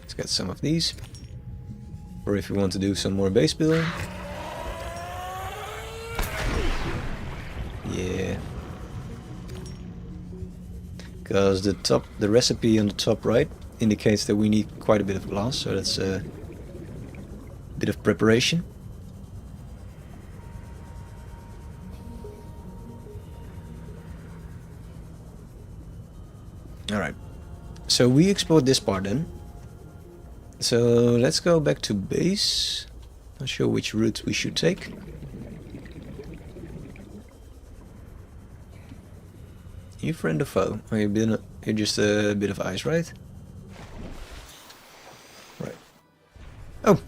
Let's get some of these. Or if you want to do some more base building. Yeah. Because the recipe on the top right indicates that we need quite a bit of glass, so that's a bit of preparation. Alright, so we explored this part then. So let's go back to base. Not sure which route we should take. You friend or foe? Oh, you're just a bit of ice, right? Right. Oh!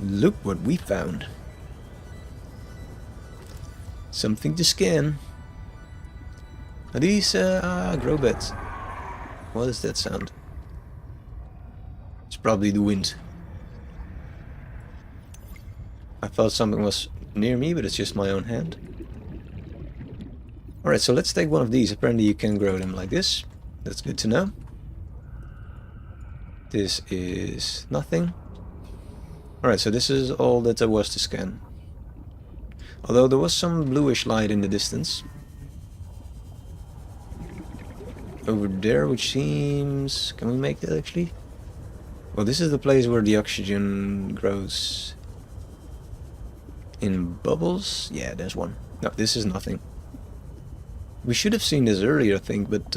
Look what we found. Something to scan. Are these grow beds? What is that sound? It's probably the wind. I thought something was near me, but it's just my own hand. Alright, so let's take one of these. Apparently you can grow them like this. That's good to know. This is nothing. Alright, so this is all that there was to scan. Although there was some bluish light in the distance. Over there, which seems... Can we make that actually? Well, this is the place where the oxygen grows in bubbles. Yeah, there's one. No, this is nothing. We should have seen this earlier, I think, but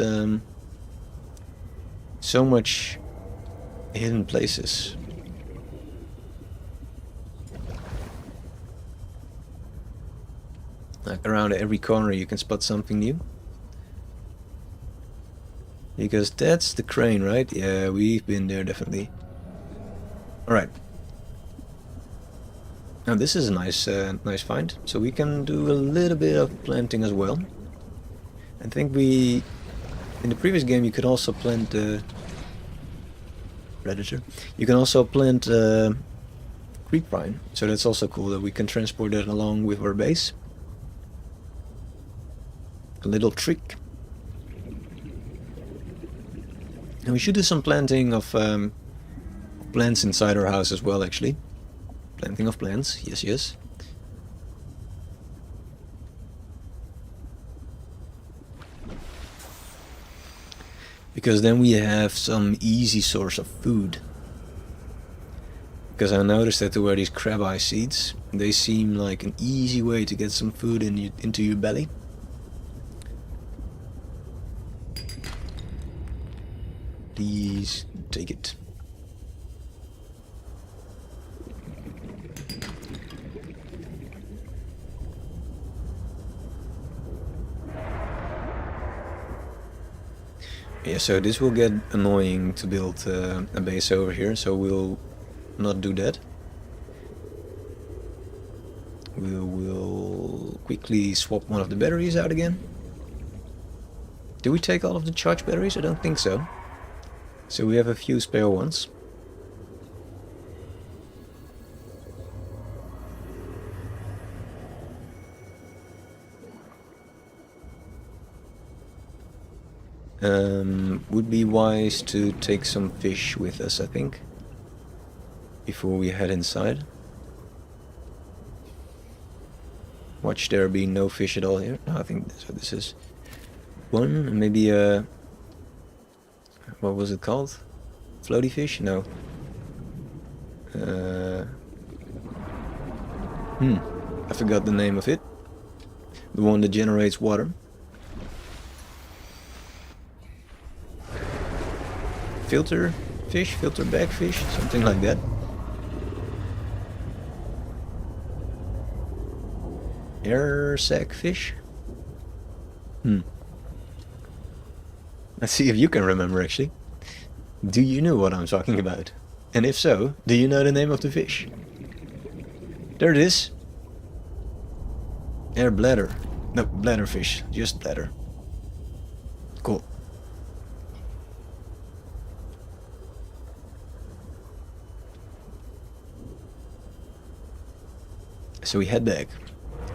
so much hidden places. Like around every corner you can spot something new. Because that's the crane, right? Yeah, we've been there definitely. Alright. Now this is a nice find. So we can do a little bit of planting as well. I think in the previous game you could also plant Predator. You can also plant creep vine, so that's also cool that we can transport that along with our base. A little trick. And we should do some planting of plants inside our house as well, actually. Planting of plants, yes, yes. Because then we have some easy source of food. Because I noticed that there were these crab eye seeds. They seem like an easy way to get some food into your belly. Please take it. Yeah, so this will get annoying to build a base over here, so we'll not do that. We will quickly swap one of the batteries out again. Did we take all of the charge batteries? I don't think so. So we have a few spare ones. Would be wise to take some fish with us, I think, before we head inside. Watch there be no fish at all here. No, I think so. This is one, maybe a... what was it called? Floaty fish? No. I forgot the name of it. The one that generates water. Filter fish, filter bag fish, something like that. Air sac fish. Let's see if you can remember actually. Do you know what I'm talking about? And if so, do you know the name of the fish? There it is. Air bladder. No, bladder fish. Just bladder. Cool. So we head back.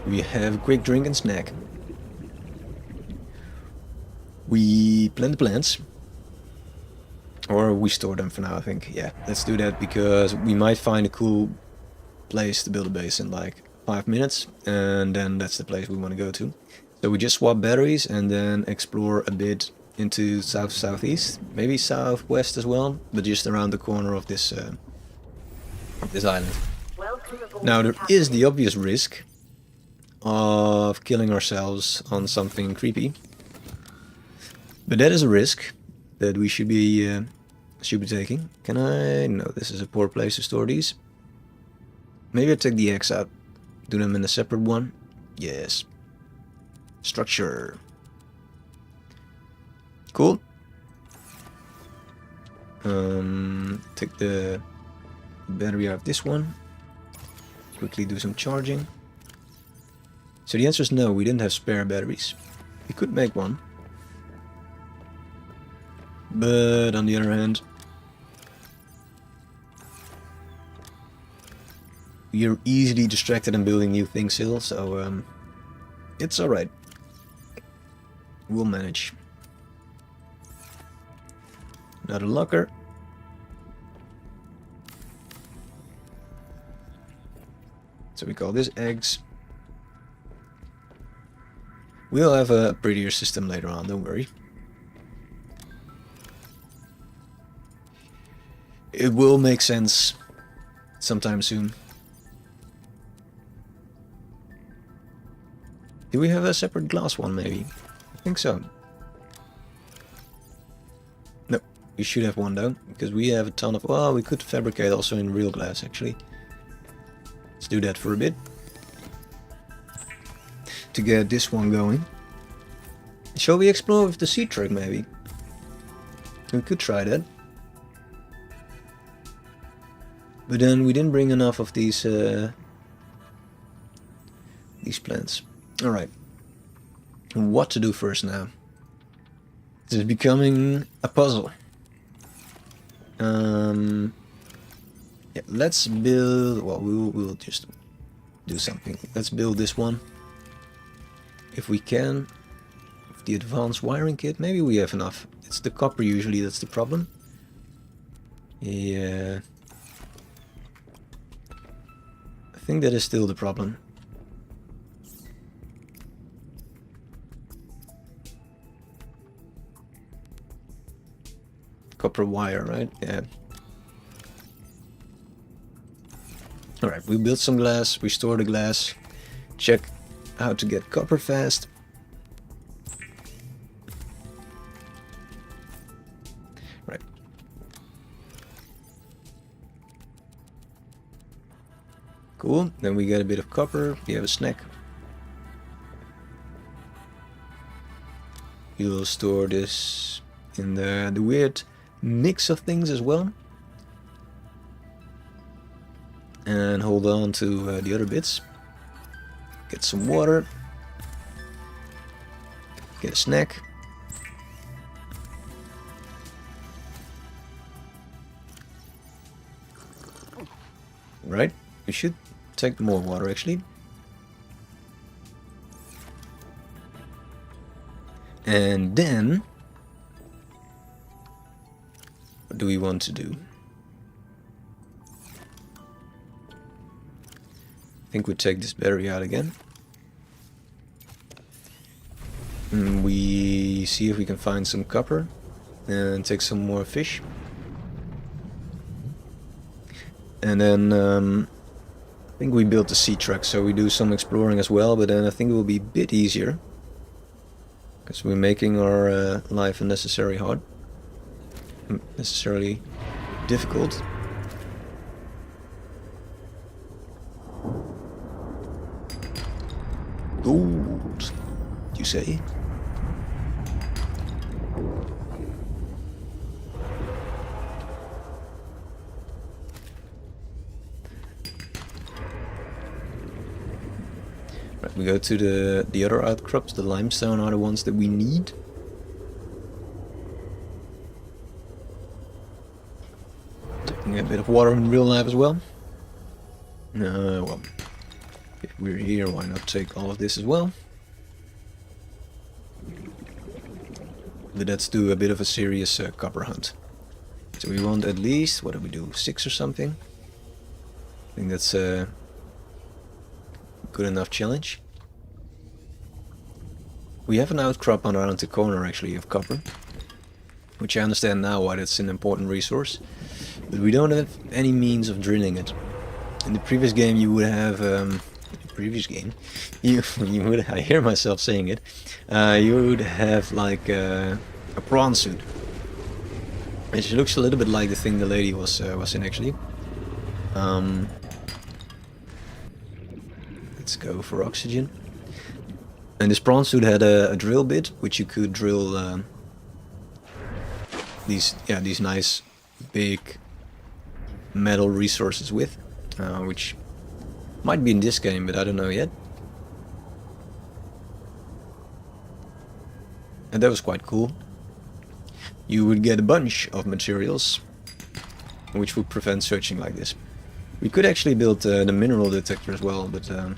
We have a quick drink and snack. We plant the plants. Or we store them for now, I think. Yeah, let's do that because we might find a cool place to build a base in like 5 minutes. And then that's the place we want to go to. So we just swap batteries and then explore a bit into south-southeast. Maybe southwest as well, but just around the corner of this island. Now there is the obvious risk of killing ourselves on something creepy, but that is a risk that we should be taking. Can I? No, this is a poor place to store these. Maybe I take the eggs out, do them in a separate one. Yes. Structure. Cool. Take the battery out of this one. Quickly do some charging. So the answer is no, we didn't have spare batteries. We could make one. But on the other hand, we are easily distracted in building new things still, so it's alright. We'll manage. Another locker. So we call this eggs. We'll have a prettier system later on, don't worry. It will make sense sometime soon. Do we have a separate glass one maybe? I think so. No, we should have one though, because we have a ton of... Well, we could fabricate also in real glass actually. Let's do that for a bit. To get this one going. Shall we explore with the sea truck maybe? We could try that. But then we didn't bring enough of these plants. Alright. What to do first now? This is becoming a puzzle. Yeah, let's build... Well, we'll just do something. Let's build this one. If we can. With the advanced wiring kit. Maybe we have enough. It's the copper usually that's the problem. Yeah. I think that is still the problem. Copper wire, right? Yeah. Alright, we built some glass, we store the glass, check how to get copper fast. Right. Cool. Then we get a bit of copper. We have a snack. We'll store this in the weird mix of things as well. And hold on to the other bits. Get some water. Get a snack. Right, we should take more water actually. And then, what do we want to do? I think we take this battery out again. And we see if we can find some copper and take some more fish. And then I think we built the sea truck, so we do some exploring as well, but then I think it will be a bit easier. Because we're making our life unnecessarily hard. Necessarily difficult. Gold, you say? Right, we go to the other outcrops. The limestone are the ones that we need. Taking a bit of water in real life as well. Well, if we're here, why not take all of this as well? But let's do a bit of a serious copper hunt. So we want at least, what do we do, 6 or something? I think that's a good enough challenge. We have an outcrop on around the corner actually of copper, which I understand now why that's an important resource, but we don't have any means of drilling it. In the previous game you would have, you would, I hear myself saying it, you would have like a prawn suit, which looks a little bit like the thing the lady was in actually. Let's go for oxygen. And this prawn suit had a drill bit, which you could drill these nice big metal resources with, which might be in this game, but I don't know yet. And that was quite cool. You would get a bunch of materials, which would prevent searching like this. We could actually build the mineral detector as well, but I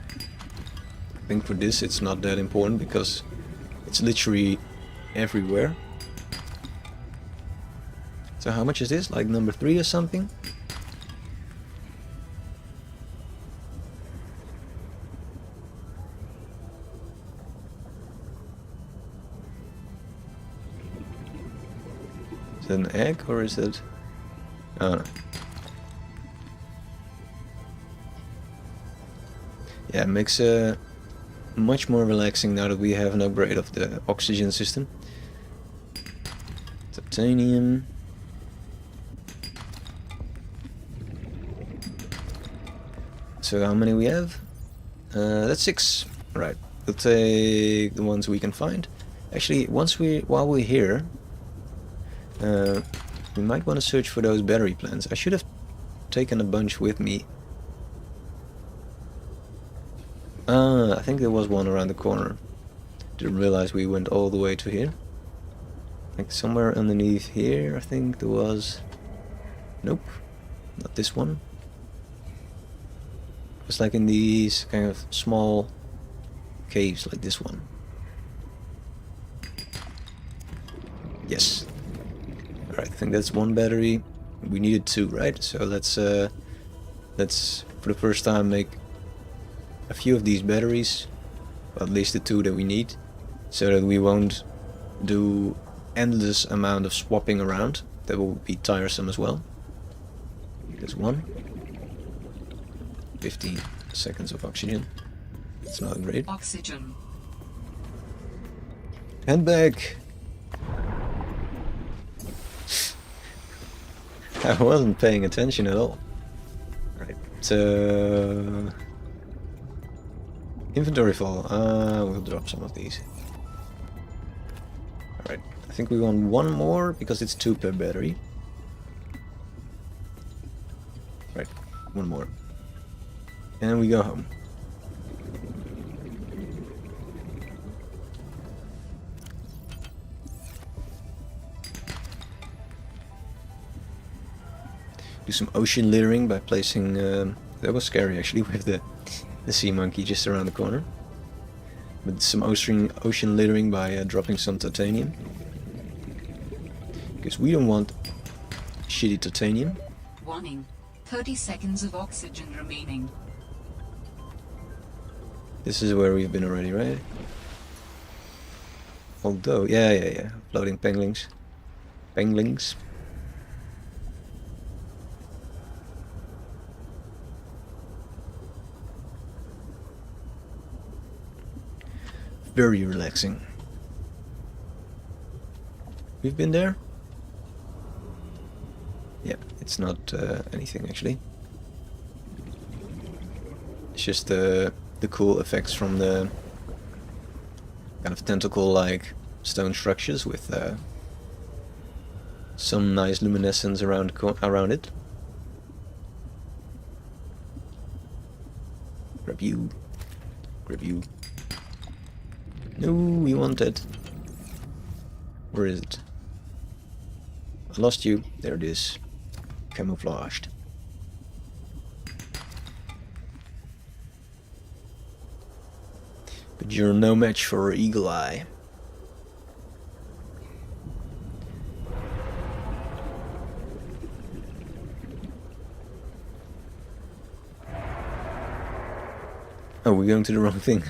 think for this it's not that important because it's literally everywhere. So how much is this? Like number 3 or something? Is that an egg or is it... Oh no. Yeah, it makes much more relaxing now that we have an upgrade of the oxygen system. Titanium. So how many we have? That's 6. Right. We'll take the ones we can find. Actually, while we're here, we might want to search for those battery plants. I should have taken a bunch with me. I think there was one around the corner. Didn't realize we went all the way to here. Like somewhere underneath here, I think there was... Nope, not this one. It's like in these kind of small caves like this one. Yes. Alright, I think that's one battery. We needed 2, right? So let's for the first time make a few of these batteries, or at least the 2 that we need, so that we won't do endless amount of swapping around. That will be tiresome as well. There's 1. 15 seconds of oxygen. It's not great. Oxygen. And back. I wasn't paying attention at all. Right, so... Inventory full. We'll drop some of these. Alright, I think we want one more because it's 2 per battery. Right, one more. And we go home. Do some ocean littering by placing... that was scary actually, with the sea monkey just around the corner. But some ocean littering by dropping some titanium. Because we don't want shitty titanium. Warning. 30 seconds of oxygen remaining. This is where we've been already, right? Although, yeah. Floating penguins. Penguins. Very relaxing. We've been there? Yeah, it's not anything actually. It's just the cool effects from the kind of tentacle-like stone structures with some nice luminescence around it. Grab you. Grab you. No, we want it. Where is it? I lost you. There it is. Camouflaged. But you're no match for Eagle Eye. Oh, we're going to the wrong thing.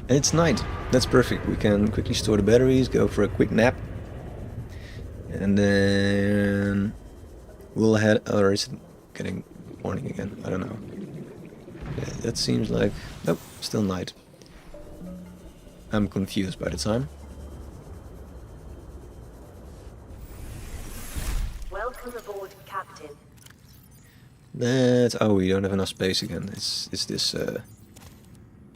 And it's night. That's perfect. We can quickly store the batteries, go for a quick nap. And then we'll head... Or is it getting morning again? I don't know. Yeah, that seems like... Nope, still night. I'm confused by the time. Welcome aboard, Captain. That's... Oh, we don't have enough space again. It's this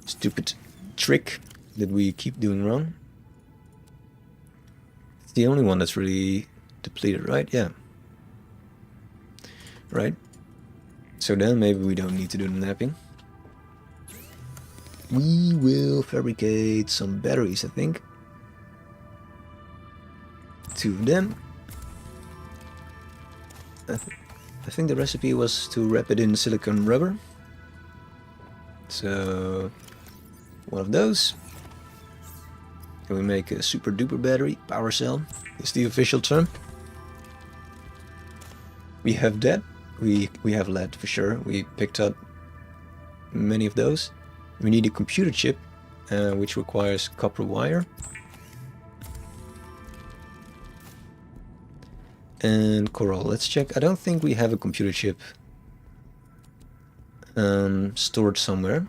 stupid trick that we keep doing wrong. It's the only one that's really depleted, right? Yeah. Right. So then maybe we don't need to do the napping. We will fabricate some batteries, I think. 2 of them. I think the recipe was to wrap it in silicone rubber. So... one of those. Can we make a super duper battery? Power cell is the official term. We have that. We have lead for sure. We picked up many of those. We need a computer chip, which requires copper wire. And coral. Let's check. I don't think we have a computer chip stored somewhere.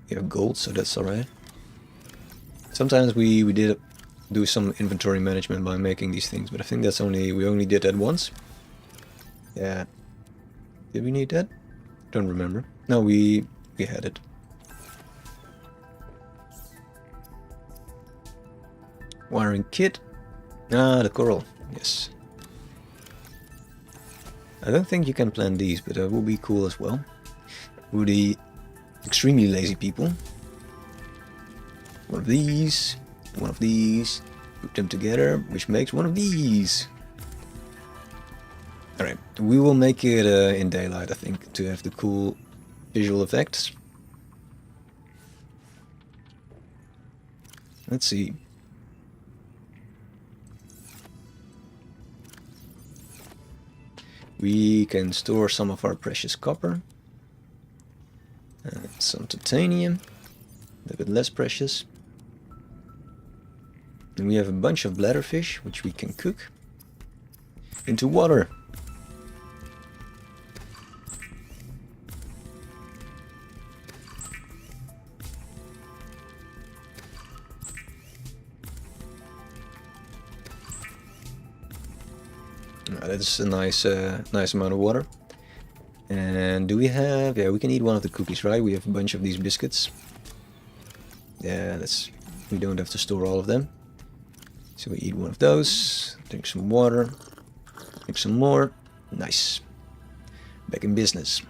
We have gold, so that's alright. Sometimes we did do some inventory management by making these things, but I think that's we only did that once. Yeah. Did we need that? Don't remember. No, we had it. Wiring kit. Ah, the coral. Yes. I don't think you can plant these, but that will be cool as well. For the extremely lazy people. One of these, put them together, which makes one of these. Alright, we will make it in daylight, I think, to have the cool visual effects. Let's see. We can store some of our precious copper. Some titanium, a little bit less precious. And we have a bunch of bladderfish, which we can cook into water. That's a nice nice amount of water. And do we have... yeah, we can eat one of the cookies, right? We have a bunch of these biscuits. Yeah, that's... we don't have to store all of them. So we eat one of those, drink some water, drink some more. Nice. Back in business.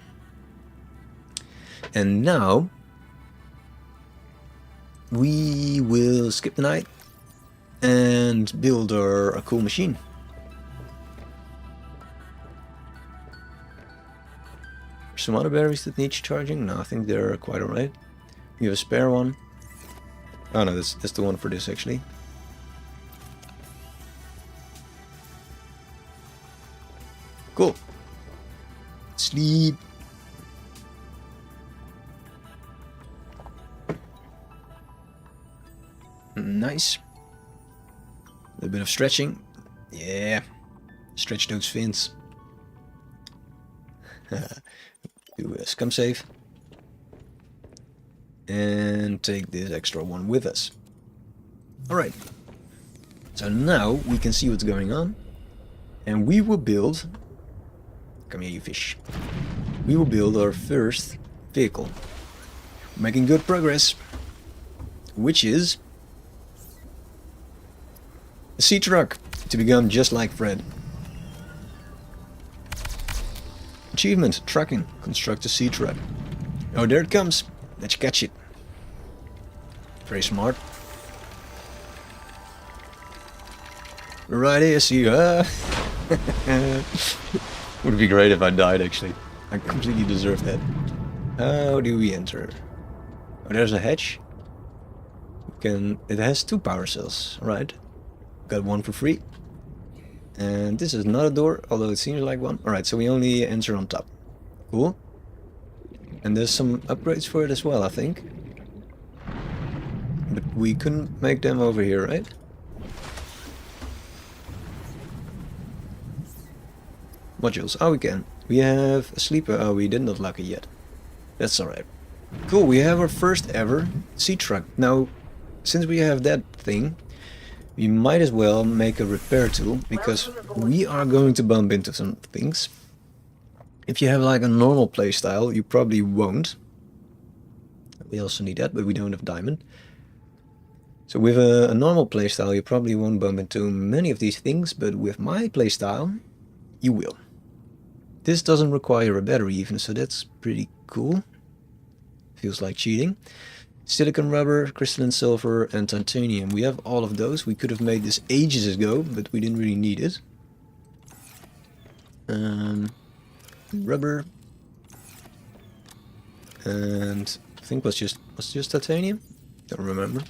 And now we will skip the night and build a cool machine. Some other batteries that need charging? No, I think they're quite alright. We have a spare one. Oh no, that's the one for this actually. Cool. Sleep. Nice. A little bit of stretching. Yeah. Stretch those fins. Do a scum save. And take this extra one with us. Alright. So now we can see what's going on. And we will build... come here, you fish. We will build our first vehicle. Making good progress. Which is... a sea truck. To become just like Fred. Achievement, trucking. Construct a sea truck. Oh, there it comes. Let's catch it. Very smart. Right here, see you. Would be great if I died, actually. I completely deserve that. How do we enter? Oh, there's a hatch. It has 2 power cells, right? Got one for free. And this is not a door, although it seems like one. Alright, so we only enter on top. Cool. And there's some upgrades for it as well, I think. But we couldn't make them over here, right? Modules. Oh, we can. We have a sleeper. Oh, we did not lock it yet. That's alright. Cool, we have our first ever sea truck. Now, since we have that thing, we might as well make a repair tool, because we are going to bump into some things. If you have like a normal playstyle, you probably won't. We also need that, but we don't have diamond. So with a normal playstyle, you probably won't bump into many of these things, but with my playstyle, you will. This doesn't require a battery even, so that's pretty cool. Feels like cheating. Silicon rubber, crystalline silver, and titanium. We have all of those. We could have made this ages ago, but we didn't really need it. Rubber. And I think was just titanium? Don't remember.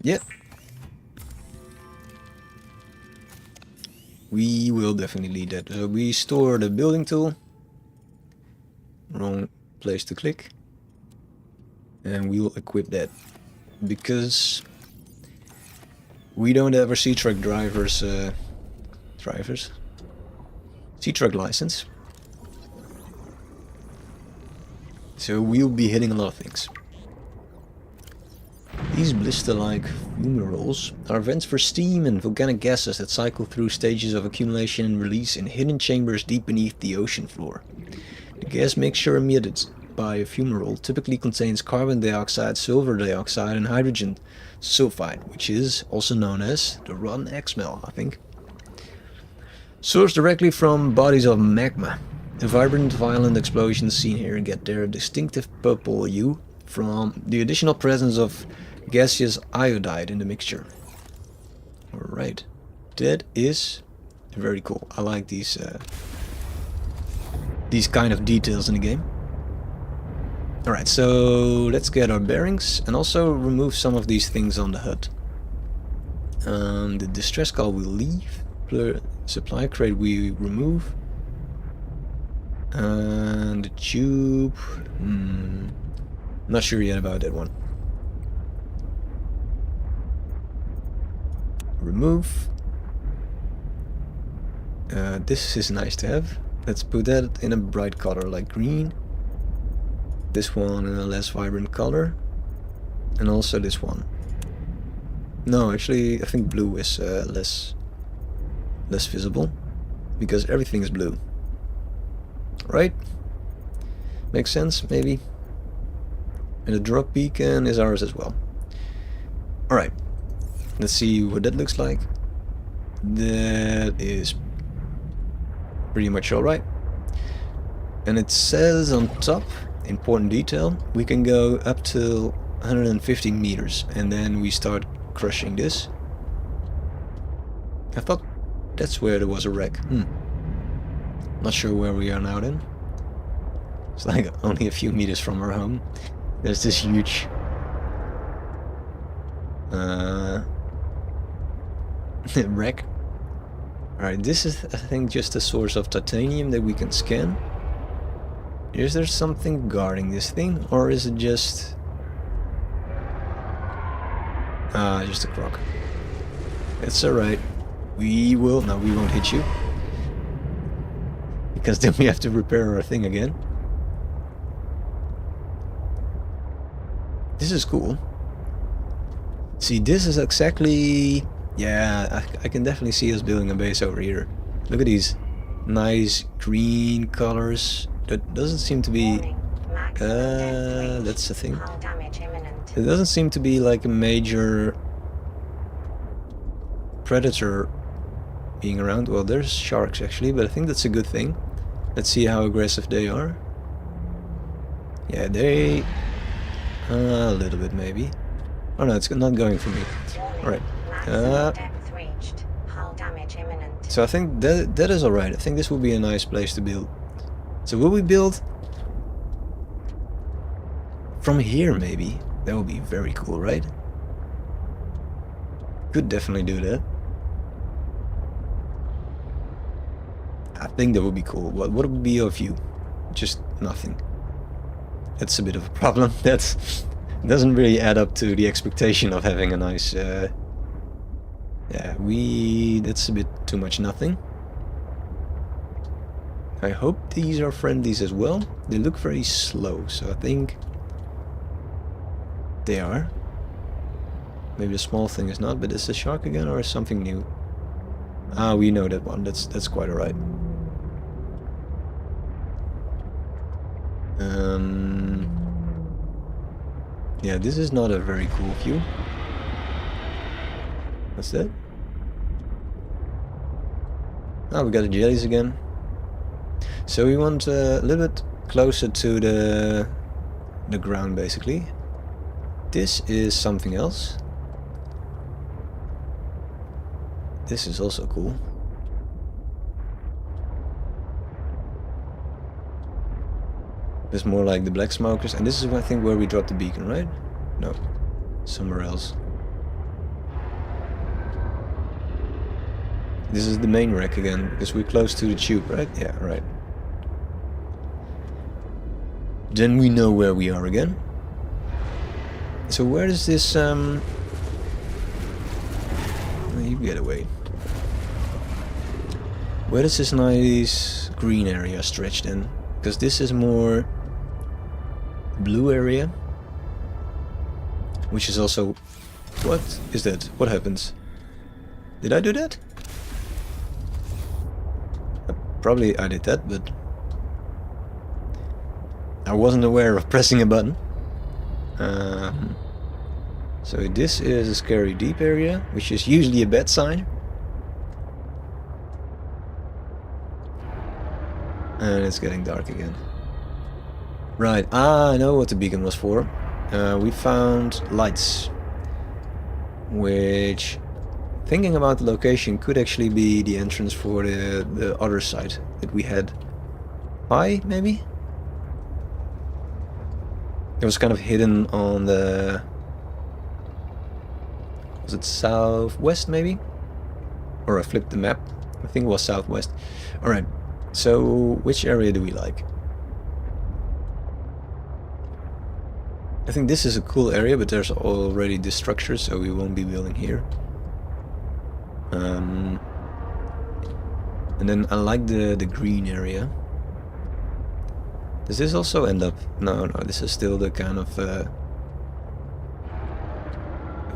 Yeah. We will definitely need that. So we store the building tool. Wrong place to click. And we will equip that. Because we don't have a sea truck driver's sea truck license. So we'll be hitting a lot of things. These blister-like fumaroles are vents for steam and volcanic gases that cycle through stages of accumulation and release in hidden chambers deep beneath the ocean floor. The gas mixture emitted by a fumarole typically contains carbon dioxide, sulfur dioxide, and hydrogen sulfide, which is also known as the rotten egg smell, I think. Sourced directly from bodies of magma. The vibrant, violent explosions seen here get their distinctive purple hue from the additional presence of gaseous iodide in the mixture. Alright, that is very cool. I like these kind of details in the game. Alright, so let's get our bearings and also remove some of these things on the HUD. The distress call we leave. Supply crate we remove. And the tube... not sure yet about that one. Remove. This is nice to have. Let's put that in a bright color like green. This one in a less vibrant color. And also this one. No, actually I think blue is less less visible because everything is blue. Right? Makes sense, maybe? And the drop beacon is ours as well. Alright, let's see what that looks like. That is pretty much alright. And it says on top, important detail, we can go up to 150 meters and then we start crushing this. I thought that's where there was a wreck. Not sure where we are now then. It's like only a few meters from our home. There's this huge wreck. Alright, this is I think just a source of titanium that we can scan. Is there something guarding this thing, or is it just just a croc? It's alright. We won't hit you. Because then we have to repair our thing again. This is cool. See, this is exactly... Yeah, I can definitely see us building a base over here. Look at these nice green colors. That doesn't seem to be... that's the thing. It doesn't seem to be like a major predator being around. Well, there's sharks actually, but I think that's a good thing. Let's see how aggressive they are. Yeah, they... a little bit maybe. Oh no, it's not going for me. Alright. So I think that is alright. I think this will be a nice place to build. So will we build from here maybe? That would be very cool, right? Could definitely do that. I think that would be cool. What would be your view? Just nothing. That's a bit of a problem. That doesn't really add up to the expectation of having a nice... yeah, that's a bit too much nothing. I hope these are friendlies as well. They look very slow, so I think they are. Maybe the small thing is not, but is the shark again or is something new? Ah, we know that one. That's quite alright. Yeah, this is not a very cool view. What's that? Oh, we got the jellies again. So we want a little bit closer to the ground, basically. This is something else. This is also cool. This is more like the black smokers, and this is I think where we dropped the beacon, right? No, somewhere else. This is the main wreck again, because we're close to the tube, right? Yeah, right. Then we know where we are again. So where does this you get away. Where does this nice green area stretch then? Because this is more blue area, which is also... What is that? What happens? Did I do that? Probably I did that, but I wasn't aware of pressing a button. So this is a scary deep area, which is usually a bad sign. And it's getting dark again. Right, I know what the beacon was for. We found lights, which, thinking about the location, could actually be the entrance for the other side that we had. High, maybe? It was kind of hidden on the... Was it southwest, maybe? Or I flipped the map. I think it was southwest. Alright, so which area do we like? I think this is a cool area, but there's already this structure, so we won't be building here. And then I like the green area. Does this also end up... No, this is still the kind of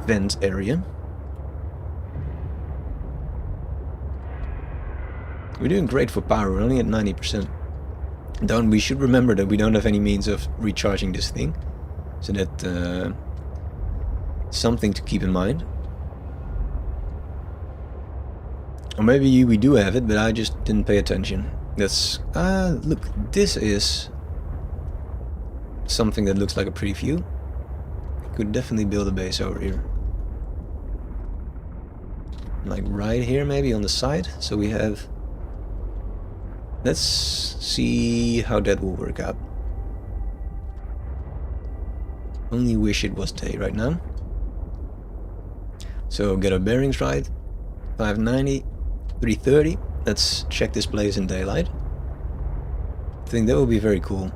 vent area. We're doing great for power, we're only at 90%. We should remember that we don't have any means of recharging this thing. So that something to keep in mind. Or maybe we do have it, but I just didn't pay attention. That's look, this is something that looks like a pretty view. Could definitely build a base over here. Like right here maybe on the side. So we have... Let's see how that will work out. Only wish it was day right now. So get our bearings right. 590, 330. Let's check this place in daylight. I think that will be very cool.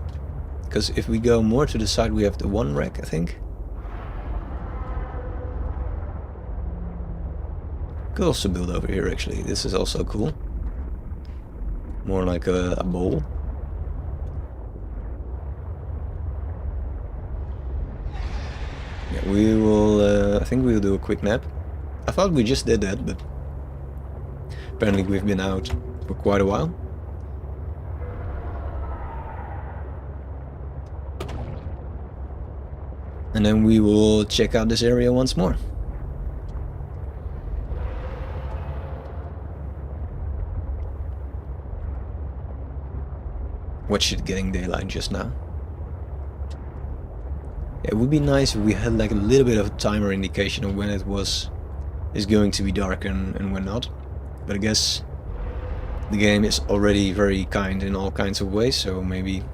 Because if we go more to the side, we have the one rack, I think. Could also build over here actually. This is also cool. More like a bowl. Yeah, we will, I think we'll do a quick nap. I thought we just did that, but apparently we've been out for quite a while. And then we will check out this area once more. Watch it getting daylight just now. Yeah, it would be nice if we had like a little bit of a timer indication of when it is going to be dark and when not. But I guess the game is already very kind in all kinds of ways, so maybe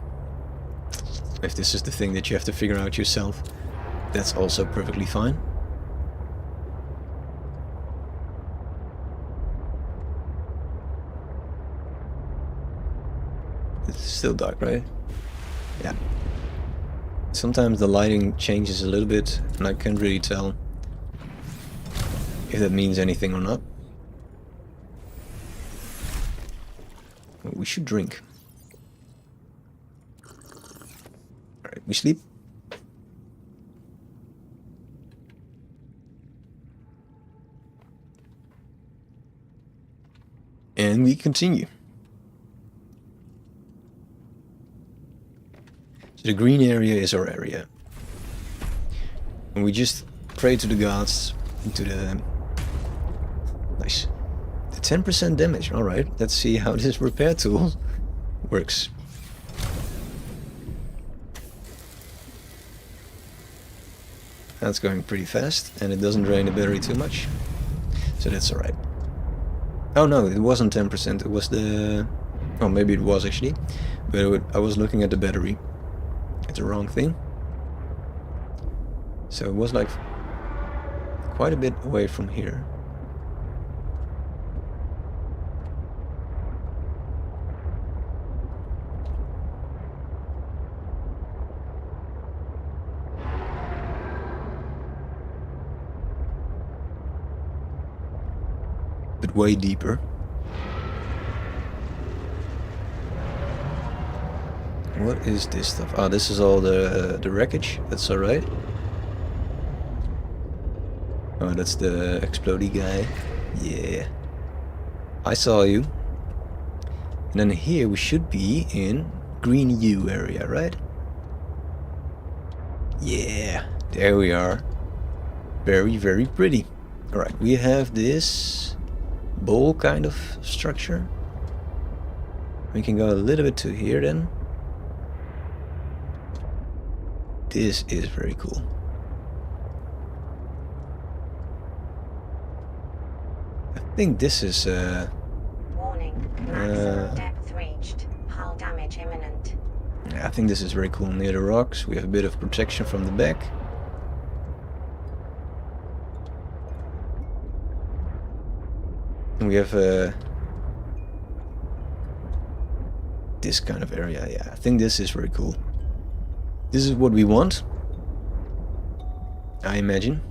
if this is the thing that you have to figure out yourself, that's also perfectly fine. It's still dark, right? Yeah. Sometimes the lighting changes a little bit and I can't really tell if that means anything or not. We should drink. Alright, we sleep. And we continue. So the green area is our area. And we just pray to the gods, into the... Nice. The 10% damage, alright. Let's see how this repair tool works. That's going pretty fast, and it doesn't drain the battery too much. So that's alright. Oh no, it wasn't 10%, it was the... Oh, maybe it was actually. But I was looking at the battery. It's the wrong thing. So it was like quite a bit away from here. But way deeper. What is this stuff? Ah, this is all the wreckage. That's alright. Oh, that's the explodey guy. Yeah. I saw you. And then here we should be in green U area, right? Yeah. There we are. Very, very pretty. Alright, we have this bowl kind of structure. We can go a little bit to here then. This is very cool. I think this is Warning. Maximum depth reached. Hull damage imminent. Yeah, I think this is very cool. Near the rocks, we have a bit of protection from the back. And we have this kind of area. Yeah, I think this is very cool. This is what we want, I imagine.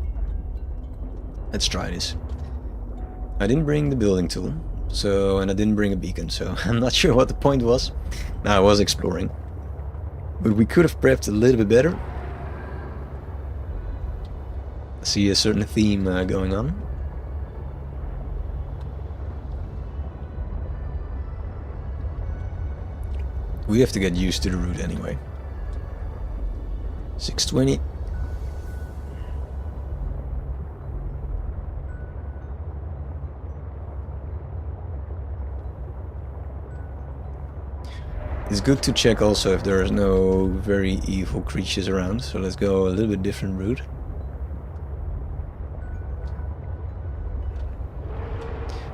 Let's try this. I didn't bring the building tool, and I didn't bring a beacon, so I'm not sure what the point was. Now I was exploring, but we could have prepped a little bit better. I see a certain theme going on. We have to get used to the route anyway. 620. It's good to check also if there is no very evil creatures around, so let's go a little bit different route.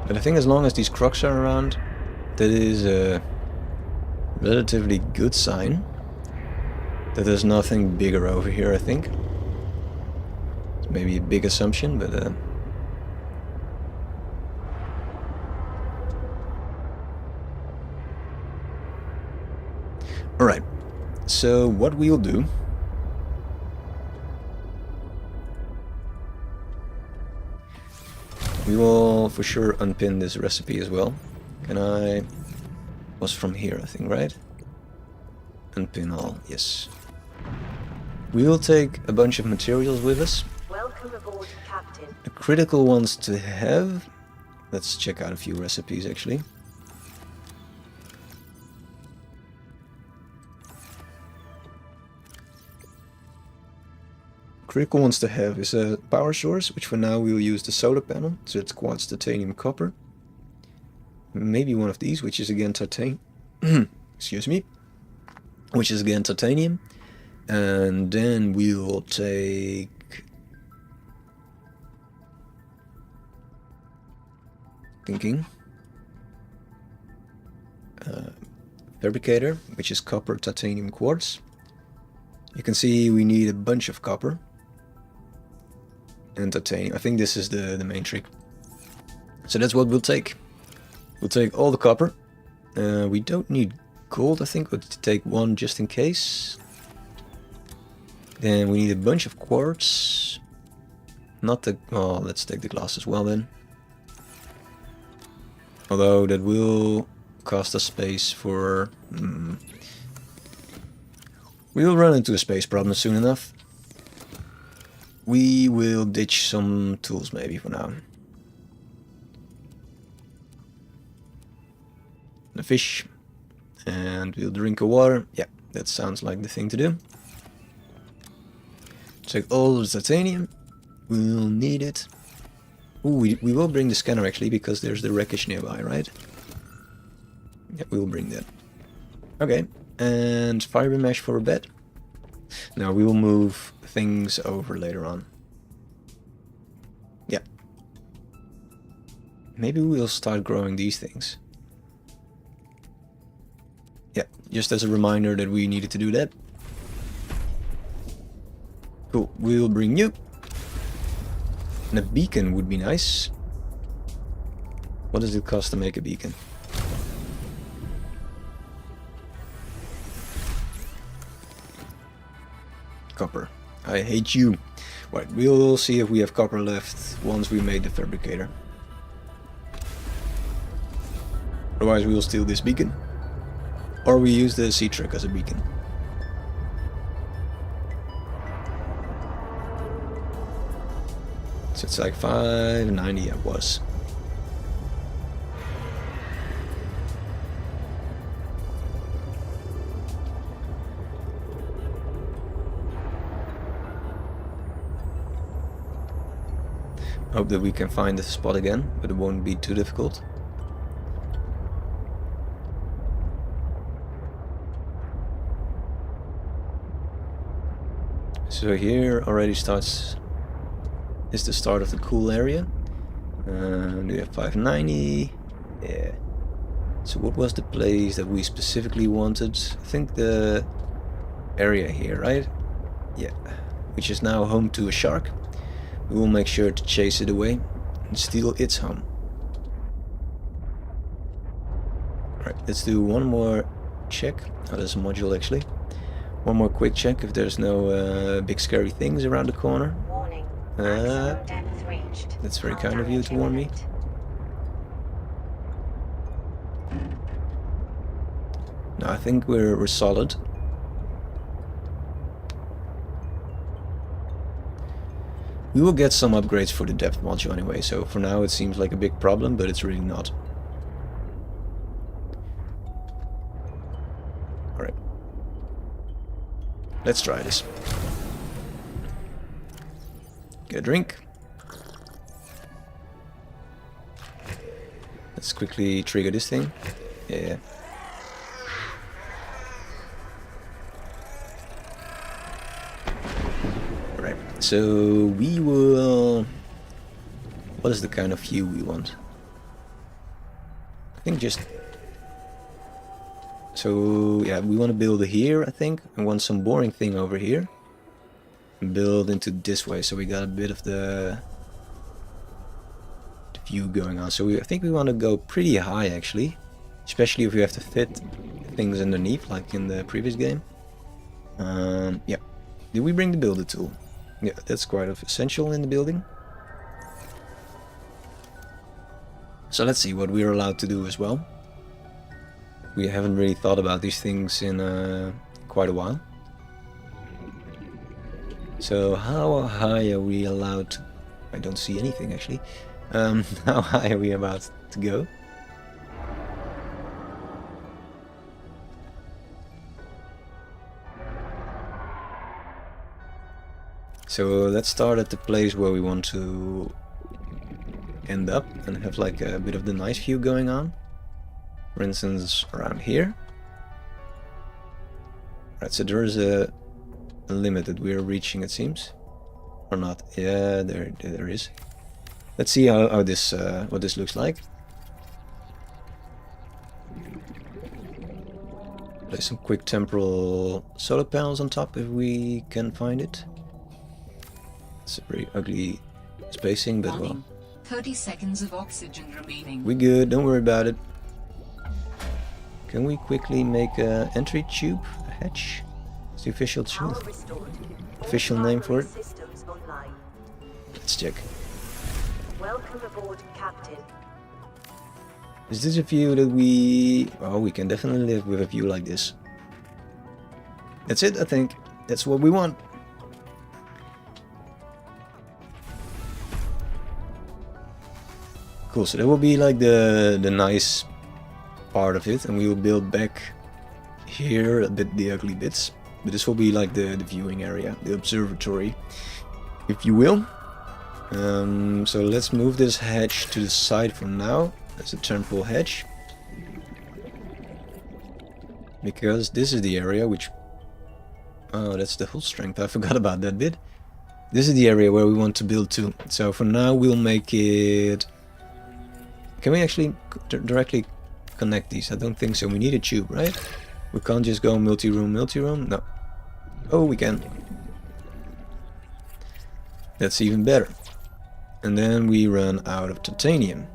But I think as long as these crocs are around, that is a relatively good sign that there's nothing bigger over here, I think. It's maybe a big assumption, but alright, so what we'll do we will for sure unpin this recipe as well. Can I... was from here, I think, right? Unpin all, yes. We will take a bunch of materials with us. Welcome aboard, Captain. The critical ones to have. Let's check out a few recipes actually. Critical ones to have is a power source, which for now we will use the solar panel, so it's quartz, titanium, copper. Maybe one of these, which is again titanium. Excuse me. Which is again titanium. And then we will take... thinking. Fabricator, which is copper, titanium, quartz. You can see we need a bunch of copper. And titanium. I think this is the main trick. So that's what we'll take. We'll take all the copper. We don't need gold, I think. We'll take one just in case. Then we need a bunch of quartz. Not the... oh, let's take the glass as well then. Although that will cost us space for... we will run into a space problem soon enough. We will ditch some tools maybe for now. The fish. And we'll drink a water. Yeah, that sounds like the thing to do. Take all the titanium. We'll need it. Ooh, we will bring the scanner actually, because there's the wreckage nearby, right? Yeah, we'll bring that. Okay, and fiber mesh for a bed. Now we will move things over later on. Yeah. Maybe we'll start growing these things. Yeah, just as a reminder that we needed to do that. Cool, we'll bring you. And a beacon would be nice. What does it cost to make a beacon? Copper. I hate you. Right, we'll see if we have copper left once we made the fabricator. Otherwise we will steal this beacon. Or we use the sea truck as a beacon. So it's like 590 it was. Hope that we can find the spot again, but it won't be too difficult. So here already starts, is the start of the cool area. And we have 590. Yeah. So what was the place that we specifically wanted? I think the area here, right? Yeah. Which is now home to a shark. We will make sure to chase it away and steal its home. Alright, let's do one more check. Oh, there's a module actually. One more quick check if there's no big scary things around the corner. Warning. Maximum depth reached. That's very Hull kind of you damage to warn me. imminent. No, I think we're solid. We will get some upgrades for the depth module anyway, so for now it seems like a big problem, but it's really not. Let's try this. Get a drink. Let's quickly trigger this thing. Yeah. Right. So we will... What is the kind of view we want? I think just... So yeah, we want to build it here, I think. I want some boring thing over here. And build into this way, so we got a bit of the view going on. So I think we want to go pretty high actually. Especially if we have to fit things underneath, like in the previous game. Yeah. Did we bring the builder tool? Yeah, that's quite essential in the building. So let's see what we're allowed to do as well. We haven't really thought about these things in quite a while. So how high are we allowed to... I don't see anything actually. How high are we about to go? So let's start at the place where we want to end up and have like a bit of the nice view going on. For instance, around here. Right, so there is a limit that we're reaching, it seems. Or not. Yeah, there is. Let's see how this what this looks like. Place some quick temporal solar panels on top if we can find it. It's a pretty ugly spacing, but well. 30 seconds of oxygen remaining. We good, don't worry about it. Can we quickly make a entry tube, a hatch? It's the official official name for it. Let's check. Welcome aboard, Captain. Is this a view that we... Oh, we can definitely live with a view like this. That's it, I think. That's what we want. Cool, so that will be like the nice part of it, and we will build back here a bit the ugly bits. But this will be like the viewing area, the observatory, if you will. So let's move this hatch to the side for now. That's a temporal hatch. Because this is the area which... Oh, that's the hull strength. I forgot about that bit. This is the area where we want to build to. So for now we'll make it... Can we actually directly connect these? I don't think so. We need a tube, right? We can't just go multi-room, multi-room. No. Oh, we can. That's even better. And then we run out of titanium.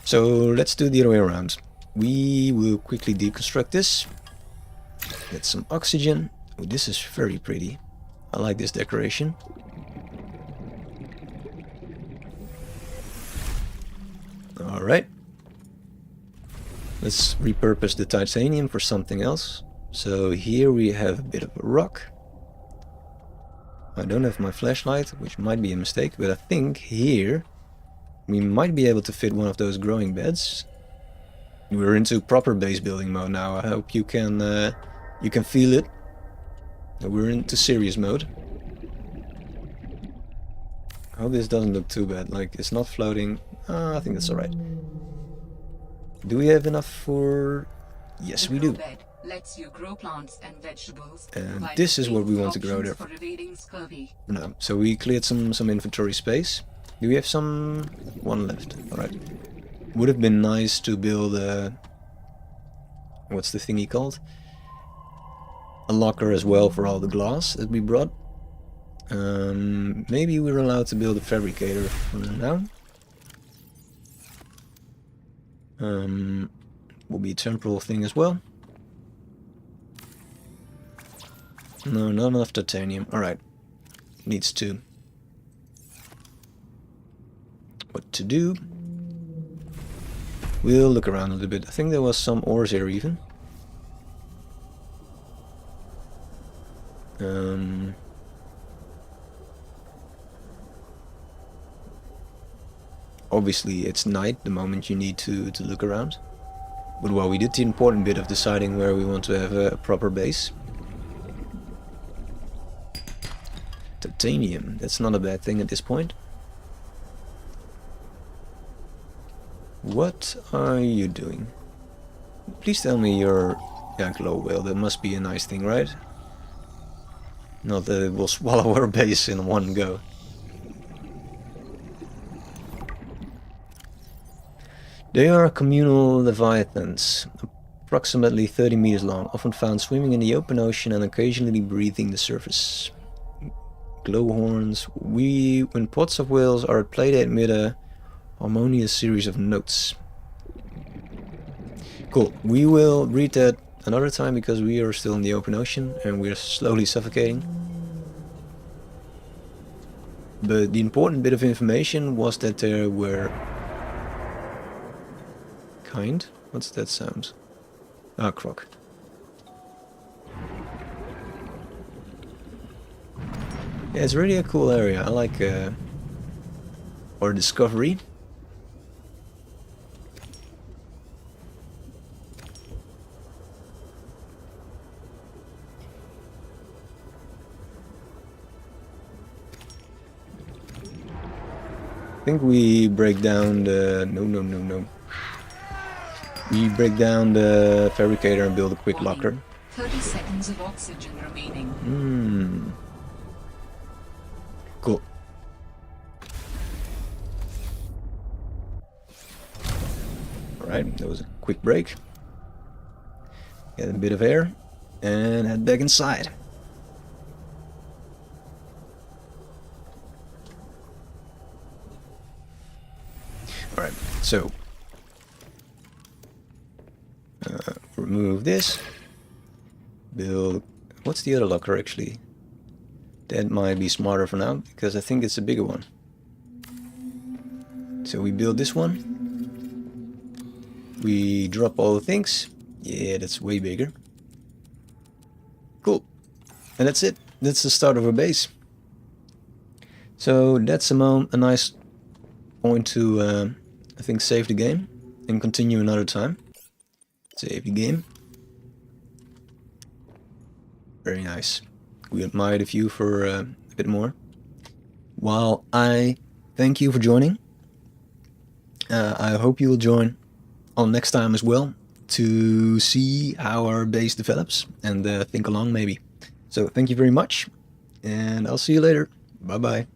So let's do the other way around. We will quickly deconstruct this. Get some oxygen. Oh, this is very pretty. I like this decoration. Alright. Let's repurpose the titanium for something else. So here we have a bit of a rock. I don't have my flashlight, which might be a mistake, but I think here we might be able to fit one of those growing beds. We're into proper base building mode now. I hope you can feel it. We're into serious mode. I hope this doesn't look too bad. Like, it's not floating. I think that's alright. Do we have enough for... Yes, we do. Lets you grow plants and vegetables. And this is what we want to grow there. No, so we cleared some inventory space. Do we have some... One left. Alright. Would have been nice to build a... What's the thingy called? A locker as well for all the glass that we brought. Maybe we're allowed to build a fabricator for now. Will be a temporal thing as well. No, not enough titanium. Alright. Needs two. What to do? We'll look around a little bit. I think there was some ores here even. Obviously it's night the moment you need to look around. But well, we did the important bit of deciding where we want to have a proper base. Titanium, that's not a bad thing at this point. What are you doing? Please tell me you're... Yeah, glow whale, that must be a nice thing, right? Not that it will swallow our base in one go. They are communal leviathans, approximately 30 meters long, often found swimming in the open ocean and occasionally breathing the surface. Glowhorns. When pods of whales are at play, they emit a harmonious series of notes. Cool. We will read that another time because we are still in the open ocean and we're slowly suffocating. But the important bit of information was that there were... What's that sound? Ah, croc. Yeah, it's really a cool area. I like our discovery. I think we break down the... No. We break down the fabricator and build a quick locker. 30 seconds of oxygen remaining. Cool. Alright, that was a quick break. Get a bit of air and head back inside. Alright, so remove this. Build... What's the other locker actually? That might be smarter for now, because I think it's a bigger one. So we build this one. We drop all the things. Yeah, that's way bigger. Cool. And that's it. That's the start of our base. So that's a nice point to, I think, save the game and continue another time. Save the game. Very nice. We admire the view for a bit more. While I thank you for joining, I hope you will join on next time as well to see how our base develops and think along maybe. So thank you very much, and I'll see you later. Bye bye.